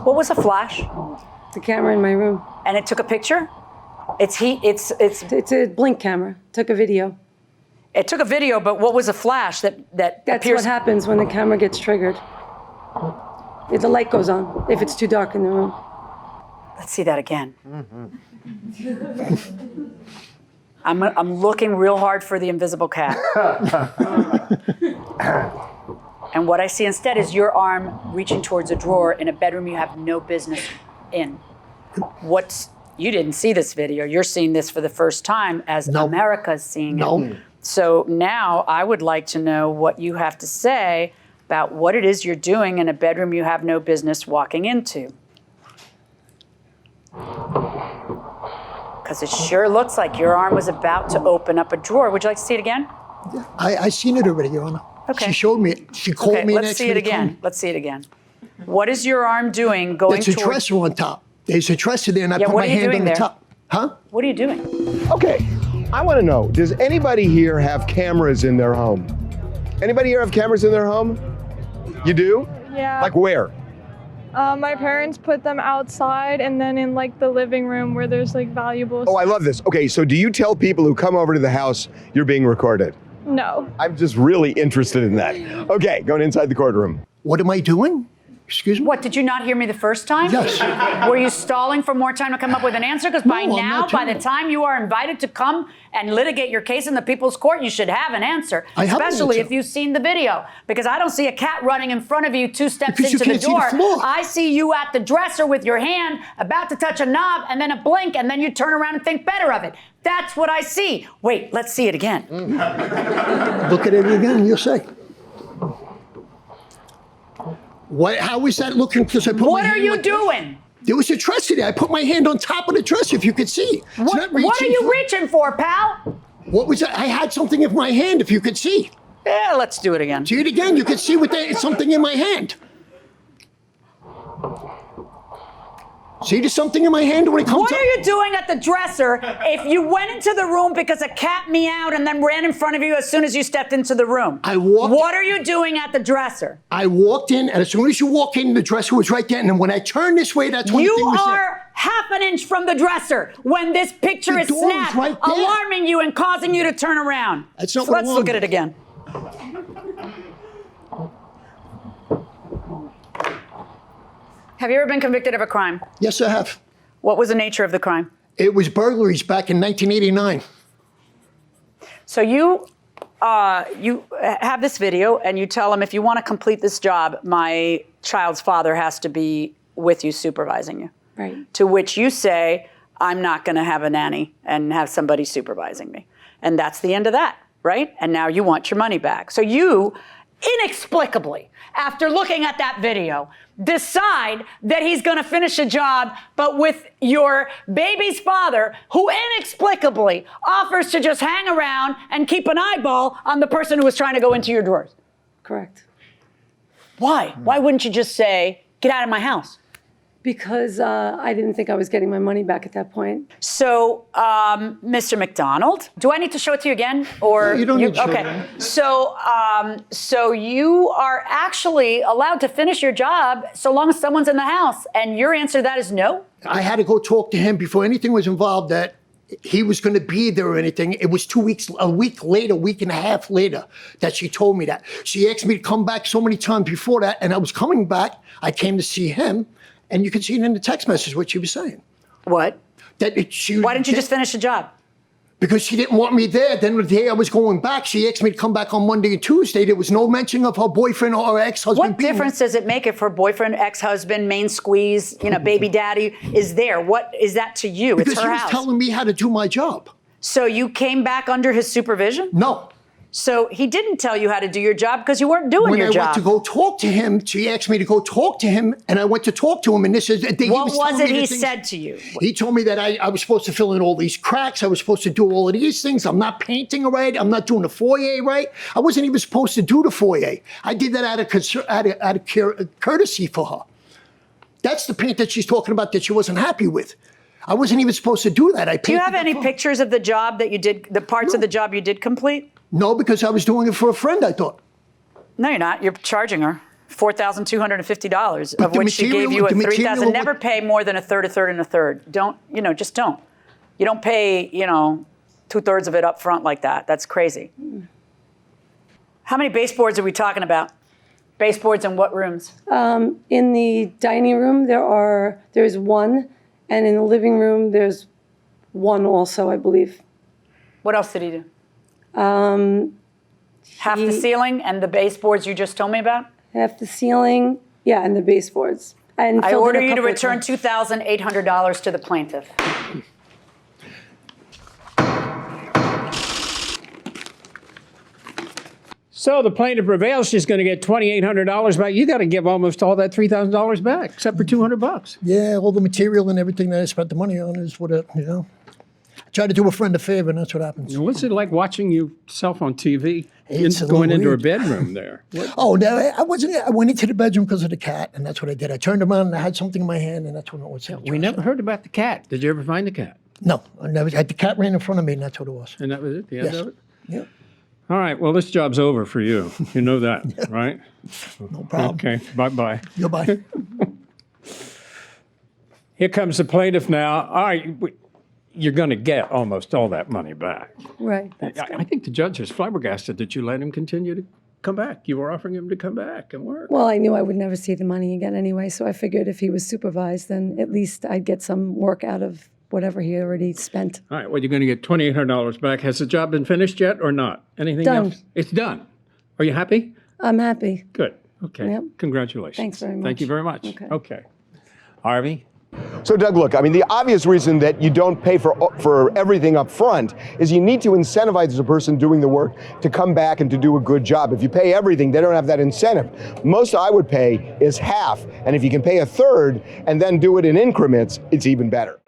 What was a flash? The camera in my room. And it took a picture? It's a blink camera. Took a video. It took a video, but what was a flash that That's appears? what happens when the camera gets triggered. The light goes on if it's too dark in the room. Let's see that again. I'm looking real hard for the invisible cat. And what I see instead is your arm reaching towards a drawer in a bedroom you have no business in. You didn't see this video. You're seeing this for the first time as America's seeing it. So now I would like to know what you have to say about what it is you're doing in a bedroom you have no business walking into. Because it sure looks like your arm was about to open up a drawer. Would you like to see it again? I seen it already, Your Honor. Okay. She showed me it. She called me and let's asked see me it to again. come. Let's see it again. What is your arm doing going There's a towards... dresser on top. There's a dresser there, and I Yeah, put what my are you hand doing on the there? top. Huh? What are you doing? Okay, I want to know, does anybody here have cameras in their home? Anybody here have cameras in their home? You do? Yeah. Like where? My parents put them outside and then in like the living room where there's like valuables. Oh, I love this. Okay, so do you tell people who come over to the house you're being recorded? No. I'm just really interested in that. Okay, going inside the courtroom. What am I doing? Excuse me? What, did you not hear me the first time? Yes. Were you stalling for more time to come up with an answer? Because by No, I'm now, not by the doing it. time you are invited to come and litigate your case in the people's court, you should have an answer. I have an Especially answer. if you've seen the video. Because I don't see a cat running in front of you 2 steps Because you into the can't see the door. floor. I see you at the dresser with your hand about to touch a knob and then a blink and then you turn around and think better of it. That's what I see. Wait, let's see it again. Look at it again, and you'll say. How is that looking? Because I put What my are hand you like- doing? There was a dresser there. I put my hand on top of the dresser, if you could see. It's not What are reaching you for- reaching for, pal? What was that? I had something in my hand, if you could see. Yeah, let's do it again. See it again. You could see something in my hand. See, there's something in my hand when it comes What up. are you doing at the dresser if you went into the room because a cat meowed and then ran in front of you as soon as you stepped into the room? What are you doing at the dresser? I walked in, and as soon as you walk in, the dresser was right there. And then when I turned this way, that's when the You thing was there. are half an inch from the dresser when this picture The is door is snapped, right there. alarming you and causing you to turn around. That's not So what let's I look at wanted. it again. Have you ever been convicted of a crime? Yes, I have. What was the nature of the crime? It was burglaries back in 1989. So you have this video and you tell him, if you want to complete this job, my child's father has to be with you supervising you. Right. To which you say, I'm not going to have a nanny and have somebody supervising me. And that's the end of that, right? And now you want your money back. So you, inexplicably, after looking at that video, decide that he's going to finish a job, but with your baby's father, who inexplicably offers to just hang around and keep an eyeball on the person who was trying to go into your drawers. Correct. Why? Why wouldn't you just say, get out of my house? Because I didn't think I was getting my money back at that point. So, Mr. McDonald, do I need to show it to you again, or You don't need to show okay? So you are actually allowed to finish your job so long as someone's in the house, and your answer to that is no. I had to go talk to him before anything was involved that he was going to be there or anything. It was 2 weeks, a week later, week and a half later, that she told me that. She asked me to come back so many times before that, and I was coming back. I came to see him, and you can see it in the text message what she was saying. What? Why didn't you just finish the job? Because she didn't want me there. Then the day I was going back, she asked me to come back on Monday and Tuesday. There was no mention of her boyfriend or her ex-husband. What difference does it make if her boyfriend, ex-husband, main squeeze, baby daddy is there? What is that to you? Because it's her he was house. telling me how to do my job. So you came back under his supervision? No. So he didn't tell you how to do your job because you weren't doing your job. When I went to go talk to him, she asked me to go talk to him, and I went to talk to him, and this is... What was it he said to you? He told me that I was supposed to fill in all these cracks. I was supposed to do all of these things. I'm not painting right. I'm not doing the foyer right. I wasn't even supposed to do the foyer. I did that out of courtesy for her. That's the paint that she's talking about that she wasn't happy with. I wasn't even supposed to do that. Do you have any pictures of the job that you did, the parts of the job you did complete? No, because I was doing it for a friend, I thought. No, you're not. You're charging her $4,250, of which she gave you a $3,000. Never pay more than a third, and a third. Just don't. You don't pay, 2/3 of it up front like that. That's crazy. How many baseboards are we talking about? Baseboards in what rooms? In the dining room, there's one, and in the living room, there's one also, I believe. What else did he do? Half the ceiling and the baseboards you just told me about? Half the ceiling, yeah, and the baseboards. And I order you to return $2,800 to the plaintiff. So the plaintiff prevails. She's going to get $2,800 back. You got to give almost all that $3,000 back, except for $200. Yeah, all the material and everything that I spent the money on is what I try to do a friend a favor, and that's what happens. What's it like watching yourself on TV? It's going into her weird. bedroom there. Oh, no, I wasn't. I went into the bedroom because of the cat, and that's what I did. I turned around and I had something in my hand, and that's when it was. We never heard about the cat. Did you ever find the cat? No, I never. The cat ran in front of me, and that's what it was. And that was it? The end of it? Yeah. All right. Well, this job's over for you. You know that, right? No problem. Okay. Bye-bye. Goodbye. Here comes the plaintiff now. All right. You're going to get almost all that money back. Right. I think the judge is flabbergasted that you let him continue to come back. You were offering him to come back and work. Well, I knew I would never see the money again anyway, so I figured if he was supervised, then at least I'd get some work out of whatever he already spent. All right. Well, you're going to get $2,800 back. Has the job been finished yet or not? Anything Done. else? It's done. Are you happy? I'm happy. Good. Okay. Yep. Congratulations. Thanks very much. Thank you very much. Okay. Harvey? So, Doug, look, I mean, the obvious reason that you don't pay for everything up front is you need to incentivize the person doing the work to come back and to do a good job. If you pay everything, they don't have that incentive. Most I would pay is half, and if you can pay a third and then do it in increments, it's even better.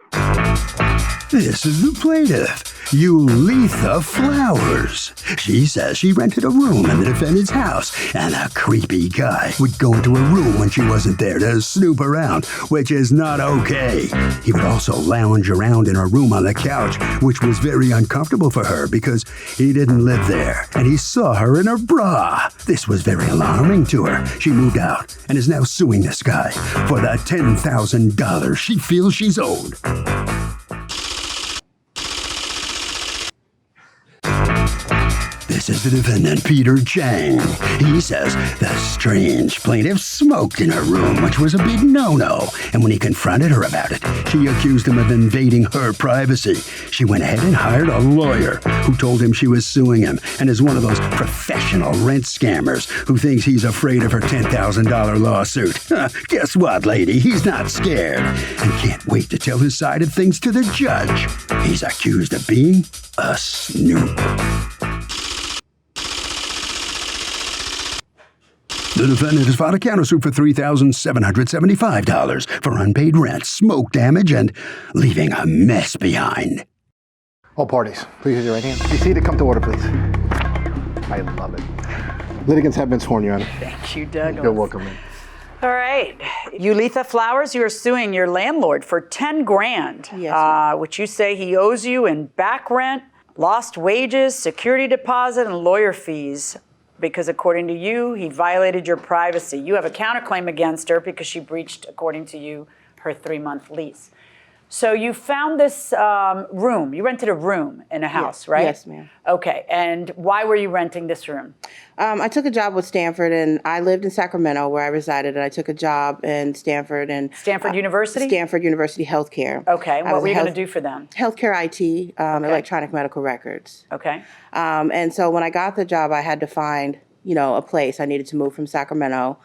This is the plaintiff, Ulitha Flowers. She says she rented a room in the defendant's house, and a creepy guy would go into a room when she wasn't there to snoop around, which is not okay. He would also lounge around in her room on the couch, which was very uncomfortable for her because he didn't live there, and he saw her in her bra. This was very alarming to her. She moved out and is now suing this guy for the $10,000 she feels she's owed. This is the defendant, Peter Chang. He says the strange plaintiff smoked in her room, which was a big no-no. And when he confronted her about it, she accused him of invading her privacy. She went ahead and hired a lawyer who told him she was suing him and is one of those professional rent scammers who thinks he's afraid of her $10,000 lawsuit. Guess what, lady? He's not scared and can't wait to tell his side of things to the judge. He's accused of being a snoop. The defendant has filed a countersuit for $3,775 for unpaid rent, smoke damage, and leaving a mess behind. All parties, please use your right hand. Be seated, come to order, please. I love it. Litigants have been sworn, Your Honor. Thank you, Douglas. You're welcome, ma'am. All right. Ulitha Flowers, you are suing your landlord for 10 grand, Yes, which you say he owes you in back rent, lost wages, security deposit, and lawyer fees. Because according to you, he violated your privacy. You have a counterclaim against her because she breached, according to you, her 3-month lease. So you found this room. You rented a room in a house, right? Yes, ma'am. Okay. And why were you renting this room? I took a job with Stanford, and I lived in Sacramento where I resided, and I took a job in Stanford and Stanford University? Stanford University Healthcare. Okay. I What was were you a going to do for them? Healthcare IT, electronic medical records. Okay. And so when I got the job, I had to find, a place. I needed to move from Sacramento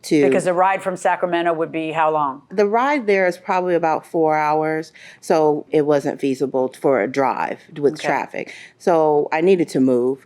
to. Because the ride from Sacramento would be how long? The ride there is probably about 4 hours, so it wasn't feasible for a drive with traffic. So I needed to move.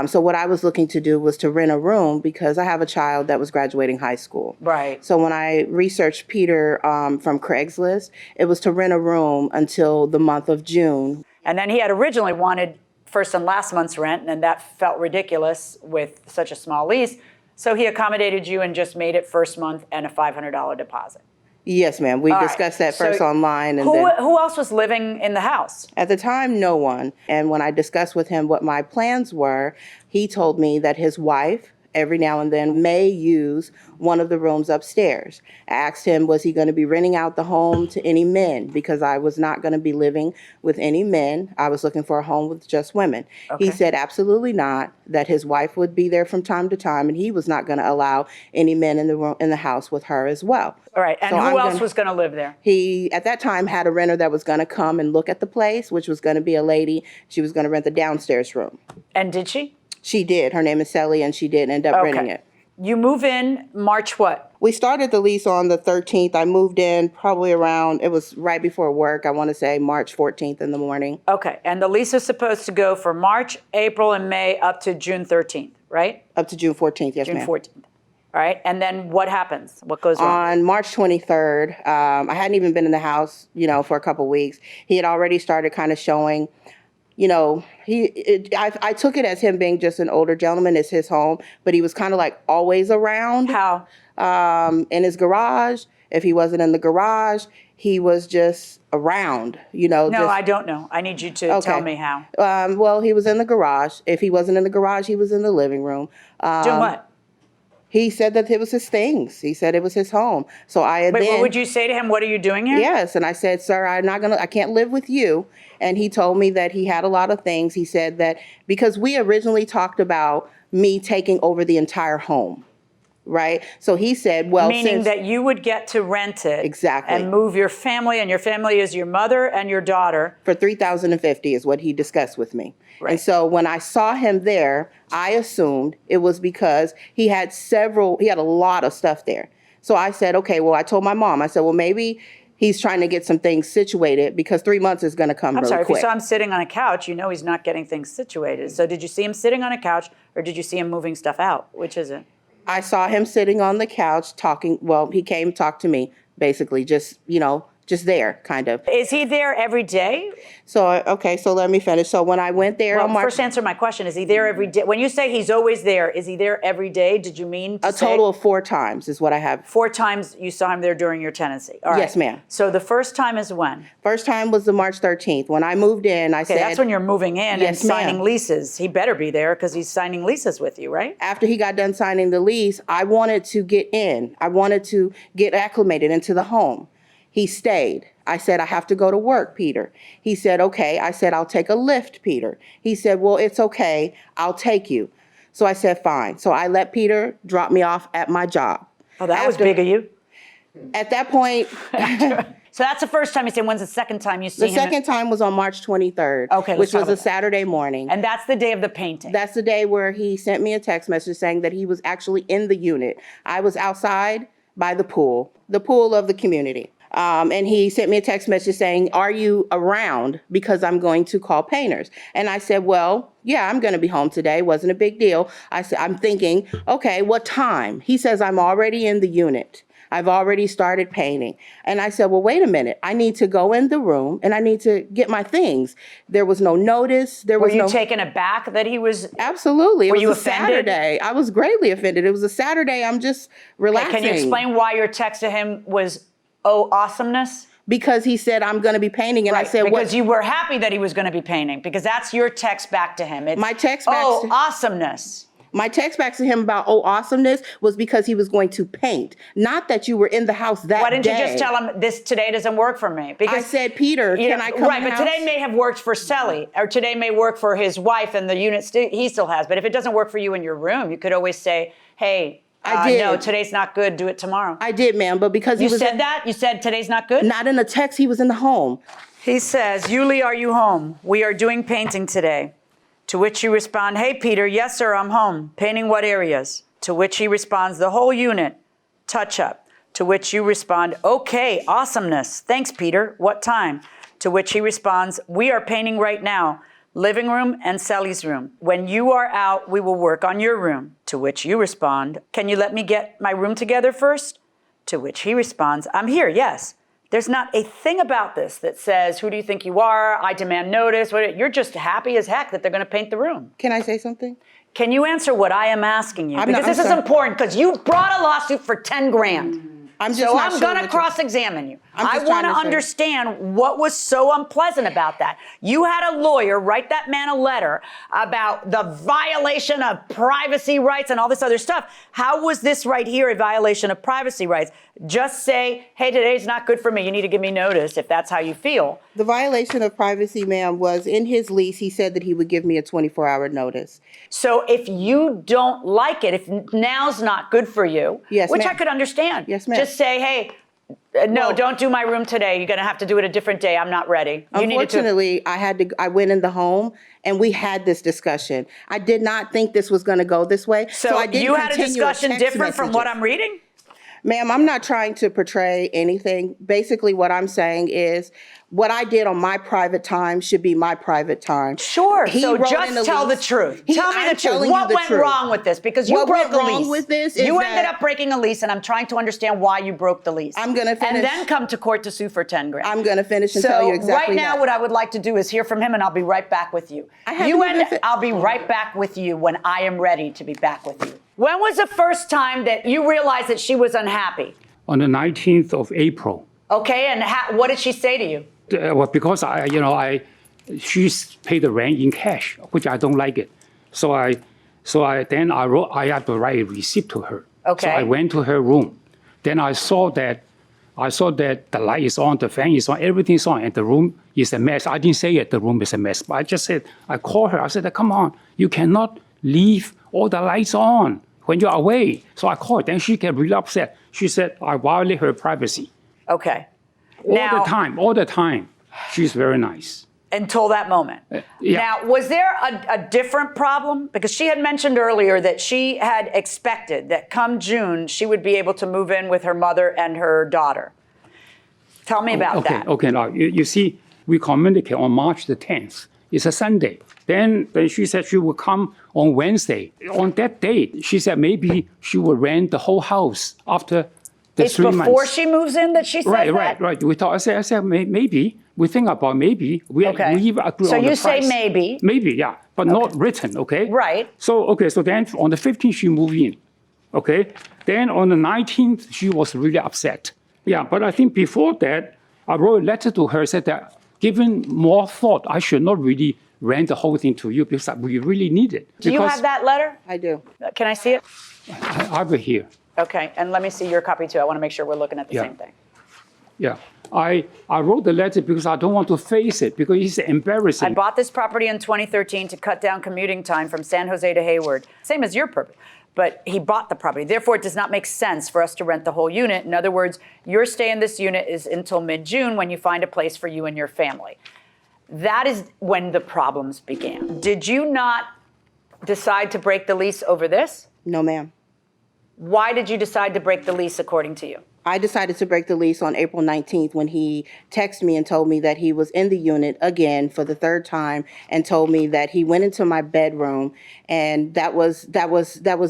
So what I was looking to do was to rent a room because I have a child that was graduating high school. Right. So when I researched Peter from Craigslist, it was to rent a room until the month of June. And then he had originally wanted first and last month's rent, and then that felt ridiculous with such a small lease. So he accommodated you and just made it first month and a $500 deposit. Yes, ma'am. We discussed that first online. And who else was living in the house? At the time, no one. And when I discussed with him what my plans were, he told me that his wife, every now and then, may use one of the rooms upstairs. I asked him, was he going to be renting out the home to any men? Because I was not going to be living with any men. I was looking for a home with just women. Okay. He said absolutely not, that his wife would be there from time to time, and he was not going to allow any men in the room, in the house with her as well. All right, and who else was going to live there? He, at that time, had a renter that was going to come and look at the place, which was going to be a lady. She was going to rent the downstairs room. And did she? She did. Her name is Sally, and she did end up renting it. You move in March what? We started the lease on the 13th. I moved in probably around, it was right before work, I want to say March 14th in the morning. Okay, and the lease is supposed to go for March, April, and May up to June 13th, right? Up to June 14th, yes, June ma'am. 14th. All right, and then what happens? What goes wrong? On March 23rd, I hadn't even been in the house, for a couple weeks. He had already started kind of showing, I took it as him being just an older gentleman. It's his home, but he was kind of like always around. How? In his garage. If he wasn't in the garage, he was just around, No, I don't know. I need you to tell me how. Well, he was in the garage. If he wasn't in the garage, he was in the living room. Doing what? He said that it was his things. He said it was his home. So What would you say to him? What are you doing here? Yes, and I said, sir, I can't live with you. And he told me that he had a lot of things. He said that because we originally talked about me taking over the entire home, right? So he said, well, meaning that you would get to rent it. Exactly. And move your family, and your family is your mother and your daughter. For $3,050 is what he discussed with me. Right. And so when I saw him there, I assumed it was because he had a lot of stuff there. So I said, okay, well, I told my mom, I said, well, maybe he's trying to get some things situated because 3 months is going to come really quick. I'm sorry, if you saw him sitting on a couch, he's not getting things situated. So did you see him sitting on a couch, or did you see him moving stuff out? Which is it? I saw him sitting on the couch talking. Well, he came talk to me, basically, just there, kind of. Is he there every day? So let me finish. So when I went there on March... First answer my question, is he there every day? When you say he's always there, is he there every day? Did you mean to say? A total of 4 times is what I have. 4 times you saw him there during your tenancy? All right. Yes, ma'am. So the first time is when? First time was the March 13th. When I moved in, I said... that's when you're moving in and signing ma'am. leases. He better be there because he's signing leases with you, right? After he got done signing the lease, I wanted to get in. I wanted to get acclimated into the home. He stayed. I said, I have to go to work, Peter. He said, okay. I said, I'll take a lift, Peter. He said, well, it's okay. I'll take you. So I said, fine. So I let Peter drop me off at my job. Oh, that was big of you. At that point... So that's the first time you see him. When's the second time you see him? The second time was on March 23rd, okay, which was a Saturday morning. And that's the day of the painting. That's the day where he sent me a text message saying that he was actually in the unit. I was outside by the pool of the community. And he sent me a text message saying, are you around? Because I'm going to call painters. And I said, well, yeah, I'm going to be home today. Wasn't a big deal. I said, I'm thinking, okay, what time? He says, I'm already in the unit. I've already started painting. And I said, well, wait a minute. I need to go in the room and I need to get my things. There was no notice. Were you taken aback that he was? Absolutely. It Were was you a offended? Saturday. I was greatly offended. It was a Saturday. I'm just relaxing. Can you explain why your text to him was, oh, awesomeness? Because he said, I'm going to be painting. And I said, because you were happy that he was going to be painting, because that's your text back to him. It's, my text back oh, awesomeness. My text back to him about, oh, awesomeness was because he was going to paint. Not that you were in the house that day. Why didn't you just tell him this today doesn't work for me? Because I said, Peter, can I come Right, in the but house? today may have worked for Sally, or today may work for his wife and the unit he still has. But if it doesn't work for you in your room, you could always say, hey, I did. No, today's not good. Do it tomorrow. I did, ma'am, but because he you was said that? You said today's not good? Not in a text. He was in the home. He says, Yuli, are you home? We are doing painting today. To which you respond, hey, Peter, yes, sir, I'm home. Painting what areas? To which he responds, the whole unit. Touch up. To which you respond, okay, awesomeness. Thanks, Peter. What time? To which he responds, we are painting right now. Living room and Sally's room. When you are out, we will work on your room. To which you respond, can you let me get my room together first? To which he responds, I'm here, yes. There's not a thing about this that says, who do you think you are? I demand notice. You're just happy as heck that they're going to paint the room. Can I say something? Can you answer what I am asking you? Because this is important, because you brought a lawsuit for 10 grand. I'm going to cross-examine you. I want to understand what was so unpleasant about that. You had a lawyer write that man a letter about the violation of privacy rights and all this other stuff. How was this right here a violation of privacy rights? Just say, hey, today's not good for me. You need to give me notice if that's how you feel. The violation of privacy, ma'am, was in his lease. He said that he would give me a 24-hour notice. So if you don't like it, if now's not good for you, which I could understand. Yes, ma'am. Just say, hey, no, don't do my room today. You're going to have to do it a different day. I'm not ready. Unfortunately, I went in the home and we had this discussion. I did not think this was going to go this way. So I didn't you had a continue discussion text different from what I'm reading? Ma'am, I'm not trying to portray anything. Basically, what I'm saying is what I did on my private time should be my private time. Sure. So just tell the truth. Tell me the truth. What went wrong with this? Because you broke a lease. What went wrong with this is you ended up breaking a lease, and I'm trying to understand why you broke the lease. I'm going to finish. And then come to court to sue for 10 grand. I'm going to finish and tell you exactly right now, what I would like to do is hear from him, and I'll be right back with you. I'll be right back with you when I am ready to be back with you. When was the first time that you realized that she was unhappy? On the 19th of April. Okay, and what did she say to you? Well, because she's paid the rent in cash, which I don't like it. So I had to write a receipt to her. Okay. So I went to her room. Then I saw that the light is on, the fan is on, everything's on, and the room is a mess. I didn't say it, the room is a mess, but I just said, I called her, I said, come on, you cannot leave all the lights on when you're away. So I called, then she get really upset. She said, I violate her privacy. Okay. All the time. She's very nice. Until that moment. Yeah. Now, was there a different problem? Because she had mentioned earlier that she had expected that come June, she would be able to move in with her mother and her daughter. Tell me about that. Okay, now, you see, we communicate on March the 10th. It's a Sunday. Then she said she would come on Wednesday. On that date, she said maybe she would rent the whole house after the 3 months. It's before she moves in that she said that? Right. We thought, I said maybe. We think about maybe. We agree on the price. So you say maybe. Maybe, yeah, but not written, okay? Right. So then on the 15th, she moved in, okay? Then on the 19th, she was really upset. Yeah, but I think before that, I wrote a letter to her, said that given more thought, I should not really rent the whole thing to you because we really need it. Do you have that letter? I do. Can I see it? I have it here. Okay, and let me see your copy too. I want to make sure we're looking at the same thing. Yeah, I wrote the letter because I don't want to face it because it's embarrassing. I bought this property in 2013 to cut down commuting time from San Jose to Hayward. Same as your purpose. But he bought the property. Therefore, it does not make sense for us to rent the whole unit. In other words, your stay in this unit is until mid-June when you find a place for you and your family. That is when the problems began. Did you not decide to break the lease over this? No, ma'am. Why did you decide to break the lease according to you? I decided to break the lease on April 19th when he texted me and told me that he was in the unit again for the third time and told me that he went into my bedroom, and that was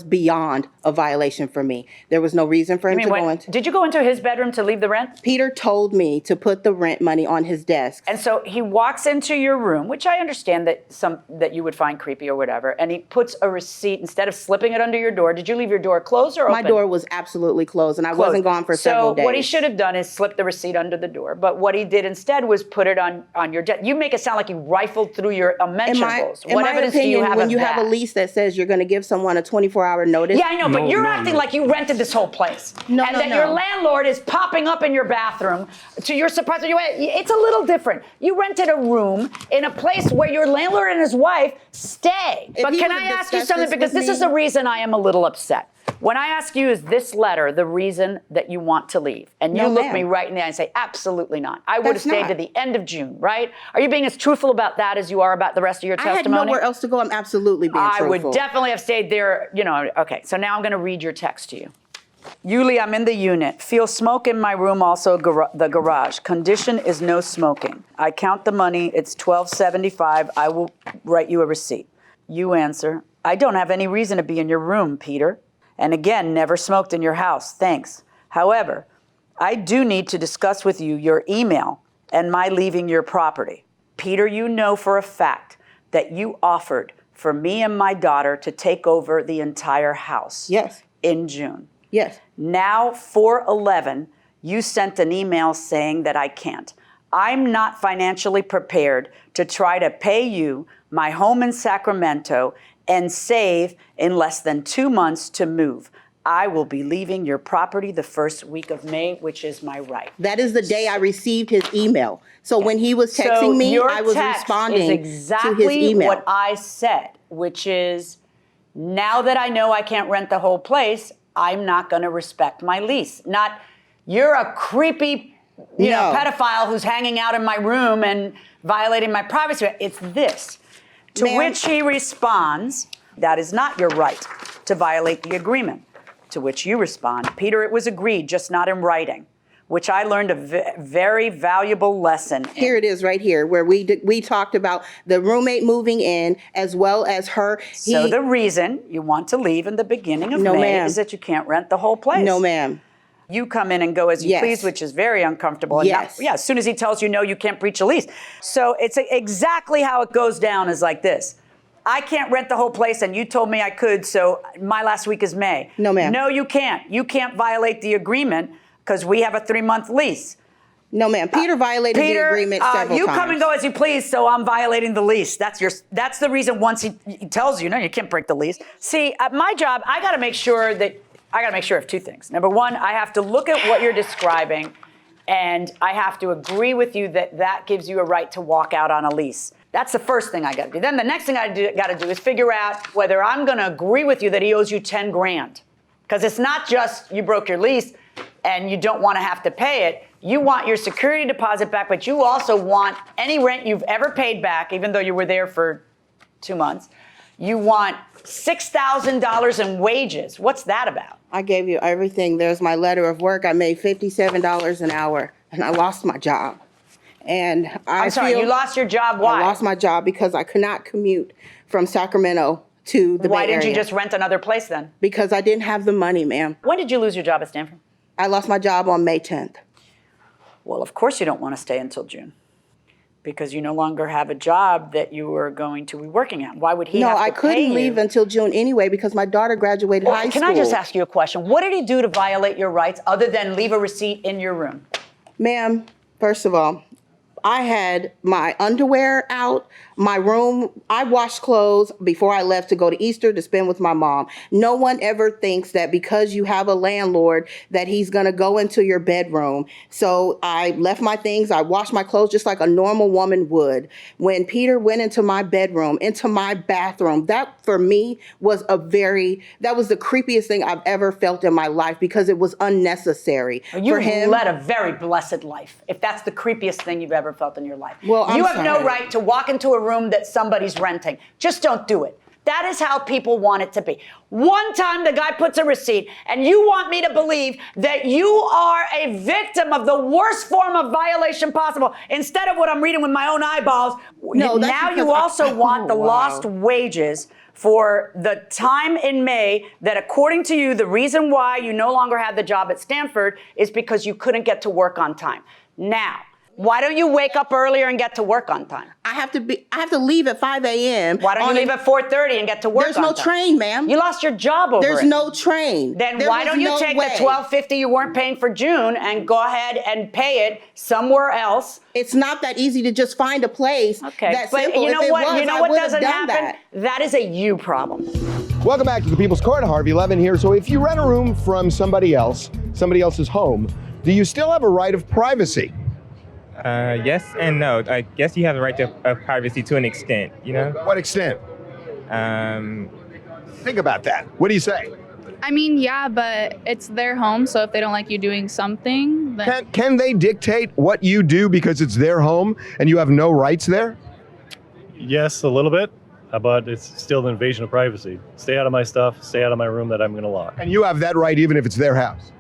beyond a violation for me. There was no reason for him to go into. Did you go into his bedroom to leave the rent? Peter told me to put the rent money on his desk. And so he walks into your room, which I understand that you would find creepy or whatever, and he puts a receipt instead of slipping it under your door. Did you leave your door closed or open? My door was absolutely closed, and I wasn't gone for several days. So what he should have done is slip the receipt under the door. But what he did instead was put it on your desk. You make it sound like you rifled through your unmentionables. In my opinion, when you have a lease that says you're going to give someone a 24-hour notice. Yeah, I know, but you're acting like you rented this whole place. No, and that your landlord is popping up in your bathroom to your surprise. It's a little different. You rented a room in a place where your landlord and his wife stay. But can I ask you something? Because this is the reason I am a little upset. When I ask you, is this letter the reason that you want to leave? And you look me right in the eye and say, absolutely not. I would have stayed to the end of June, right? Are you being as truthful about that as you are about the rest of your testimony? I had nowhere else to go. I'm absolutely being truthful. I would definitely have stayed there, Okay, so now I'm going to read your text to you. Yuli, I'm in the unit. Feel smoke in my room, also the garage. Condition is no smoking. I count the money. It's $12.75. I will write you a receipt. You answer, I don't have any reason to be in your room, Peter. And again, never smoked in your house. Thanks. However, I do need to discuss with you your email and my leaving your property. Peter, you know for a fact that you offered for me and my daughter to take over the entire house. Yes. In June. Yes. Now, 4/11, you sent an email saying that I can't. I'm not financially prepared to try to pay you my home in Sacramento and save in less than 2 months to move. I will be leaving your property the first week of May, which is my right. That is the day I received his email. So when he was texting me, I was responding to his email. Exactly what I said, which is, now that I know I can't rent the whole place, I'm not going to respect my lease. Not, you're a creepy pedophile who's hanging out in my room and violating my privacy. It's this. To which he responds, that is not your right to violate the agreement. To which you respond, Peter, it was agreed, just not in writing, which I learned a very valuable lesson. Here it is right here, where we talked about the roommate moving in as well as her. So the reason you want to leave in the beginning of May is that you can't rent the whole place. No, ma'am. You come in and go as you please, which is very uncomfortable. And as soon as he tells you no, you can't breach a lease. So it's exactly how it goes down is like this. I can't rent the whole place, and you told me I could, so my last week is May. No, ma'am. No, you can't. You can't violate the agreement because we have a 3-month lease. No, ma'am. Peter violated the agreement several times. You come and go as you please, so I'm violating the lease. That's the reason once he tells you, no, you can't break the lease. See, at my job, I got to make sure of 2 things. Number one, I have to look at what you're describing, and I have to agree with you that gives you a right to walk out on a lease. That's the first thing I got to do. Then the next thing I got to do is figure out whether I'm going to agree with you that he owes you $10,000. Because it's not just you broke your lease and you don't want to have to pay it. You want your security deposit back, but you also want any rent you've ever paid back, even though you were there for 2 months. You want $6,000 in wages. What's that about? I gave you everything. There's my letter of work. I made $57 an hour, and I lost my job. And I'm sorry, you lost your job. Why? I lost my job because I could not commute from Sacramento to the Bay Area. Why didn't you just rent another place then? Because I didn't have the money, ma'am. When did you lose your job at Stanford? I lost my job on May 10th. Well, of course you don't want to stay until June. Because you no longer have a job that you were going to be working at. Why would he have to pay you? No, I couldn't leave until June anyway because my daughter graduated high school. Can I just ask you a question? What did he do to violate your rights other than leave a receipt in your room? Ma'am, first of all, I had my underwear out, my room. I washed clothes before I left to go to Easter to spend with my mom. No one ever thinks that because you have a landlord that he's going to go into your bedroom. So I left my things. I washed my clothes just like a normal woman would. When Peter went into my bedroom, into my bathroom, that for me was that was the creepiest thing I've ever felt in my life because it was unnecessary. You led a very blessed life, if that's the creepiest thing you've ever felt in your life. Well, you have no right to walk into a room that somebody's renting. Just don't do it. That is how people want it to be. One time the guy puts a receipt, and you want me to believe that you are a victim of the worst form of violation possible, instead of what I'm reading with my own eyeballs. No, that's now because you also want the wow. lost wages for the time in May that, according to you, the reason why you no longer have the job at Stanford is because you couldn't get to work on time. Now, why don't you wake up earlier and get to work on time? I have to leave at 5 a.m. Why don't you leave at 4:30 and get to work There's on no time? train, ma'am. You lost your job over There's it. no train. Then There why was don't you no take way. the $12.50 you weren't paying for June and go ahead and pay it somewhere else? It's not that easy to just find a place. Okay, That's but simple. you know If it what? was, You know I what would have doesn't done happen? That is a you problem. Welcome back to the People's Court. Harvey Levin here. So if you rent a room from somebody else's home, do you still have a right of privacy? Yes and no. I guess you have the right to privacy to an extent, you know? What extent? Think about that. What do you say? I mean, yeah, but it's their home, so if they don't like you doing something, then Can they dictate what you do because it's their home and you have no rights there? Yes, a little bit, but it's still an invasion of privacy. Stay out of my stuff, stay out of my room that I'm going to lock. And you have that right even if it's their house?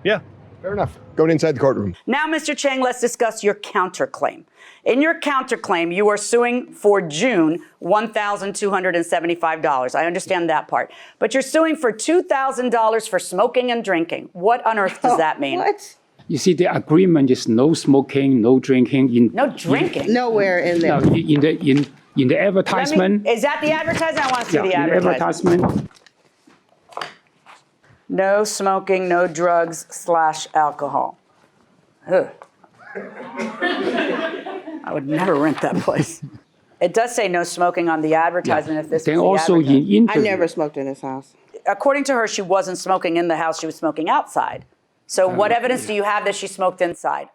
Yeah. Fair enough. Going inside the courtroom. Now, Mr. Chang, let's discuss your counterclaim. In your counterclaim, you are suing for June $1,275. I understand that part. But you're suing for $2,000 for smoking and drinking. What on earth does that mean? What? You see, the agreement is no smoking, no drinking. No drinking? Nowhere in there. No, in the advertisement. Is that the advertisement? I want to see the in the advertisement. advertisement. No smoking, no drugs / alcohol. Ugh. I would never rent that place. It does say no smoking on the advertisement. If this Then was the also advertisement. in interview. I never smoked in this house. According to her, she wasn't smoking in the house. She was smoking outside. So what evidence do you have that she smoked inside?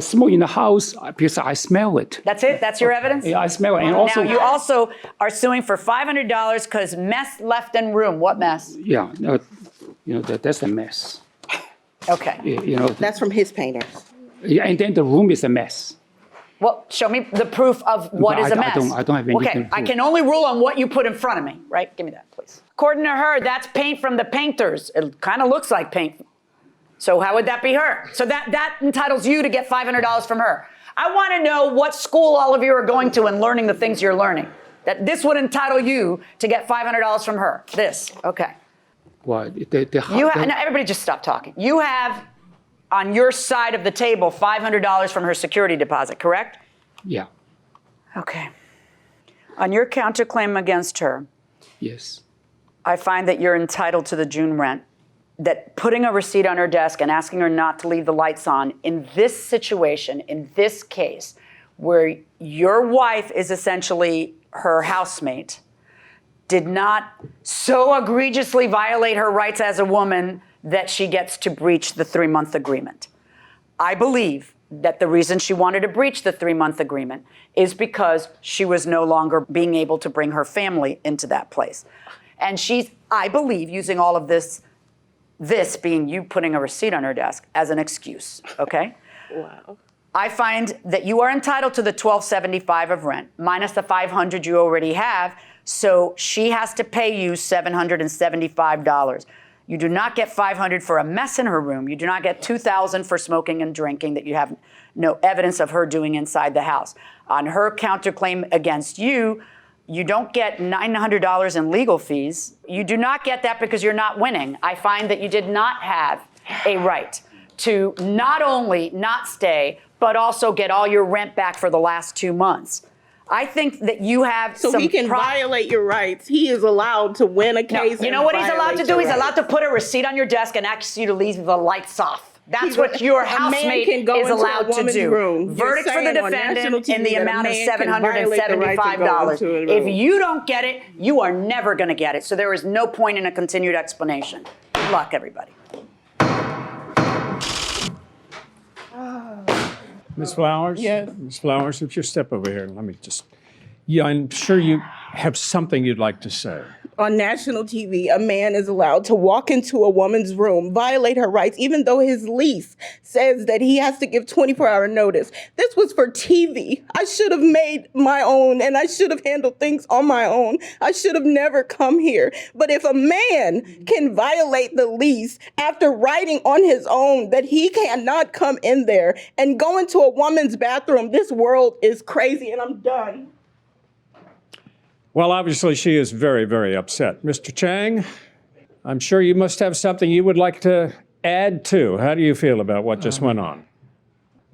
Smoke in the house because I smell it. That's it? That's your evidence? Yeah, I smell it. And also, now, you also are suing for $500 because mess left in room. What mess? yeah, that's a mess. Okay. That's from his painters. Yeah, and then the room is a mess. Well, show me the proof of what is a mess. I don't have anything. Okay, I can only rule on what you put in front of me, right? Give me that, please. According to her, that's paint from the painters. It kind of looks like paint. So how would that be her? So that entitles you to get $500 from her. I want to know what school all of you are going to and learning the things you're learning. That this would entitle you to get $500 from her. This, okay. What? Now everybody just stop talking. You have on your side of the table $500 from her security deposit, correct? Yeah. Okay. On your counterclaim against her, Yes. I find that you're entitled to the June rent. That putting a receipt on her desk and asking her not to leave the lights on in this situation, in this case, where your wife is essentially her housemate, did not so egregiously violate her rights as a woman that she gets to breach the 3-month agreement. I believe that the reason she wanted to breach the 3-month agreement is because she was no longer being able to bring her family into that place. And she's, I believe, using all of this being you putting a receipt on her desk as an excuse, okay? Wow. I find that you are entitled to the $1,275 of rent, minus the $500 you already have, so she has to pay you $775. You do not get $500 for a mess in her room. You do not get $2,000 for smoking and drinking that you have no evidence of her doing inside the house. On her counterclaim against you, you don't get $900 in legal fees. You do not get that because you're not winning. I find that you did not have a right to not only not stay, but also get all your rent back for the last 2 months. I think that you have So he can violate your rights. He is allowed to win a case. No, you know what he's allowed to do? He's allowed to put a receipt on your desk and ask you to leave the lights off. That's what your housemate is allowed to do. Verdict for the defendant in the amount of $775. If you don't get it, you are never going to get it. So there is no point in a continued explanation. Good luck, everybody. Ms. Flowers? Yes. Ms. Flowers, would you step over here and let me just... Yeah, I'm sure you have something you'd like to say. on national TV, a man is allowed to walk into a woman's room, violate her rights, even though his lease says that he has to give 24-hour notice. This was for TV. I should have made my own, and I should have handled things on my own. I should have never come here. But if a man can violate the lease after writing on his own that he cannot come in there and go into a woman's bathroom, this world is crazy, and I'm done. Well, obviously, she is very, very upset. Mr. Chang, I'm sure you must have something you would like to add to. How do you feel about what just went on?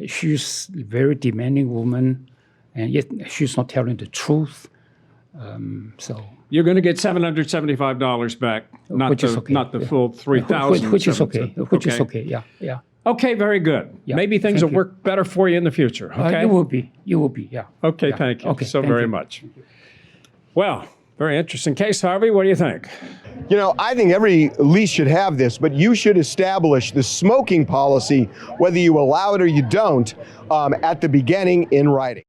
She's a very demanding woman, and yet she's not telling the truth. So you're going to get $775 back, not which the, is okay. not the full $3,000. Which is okay. Which is okay. Yeah. Okay, very good. Yeah, Maybe things will work better for you in the future. Okay. You will be. Yeah. Okay. Yeah. Thank you Okay, so thank very you. much. Well, very interesting case, Harvey. What do you think? You know, I think every lease should have this, but you should establish the smoking policy, whether you allow it or you don't, at the beginning in writing.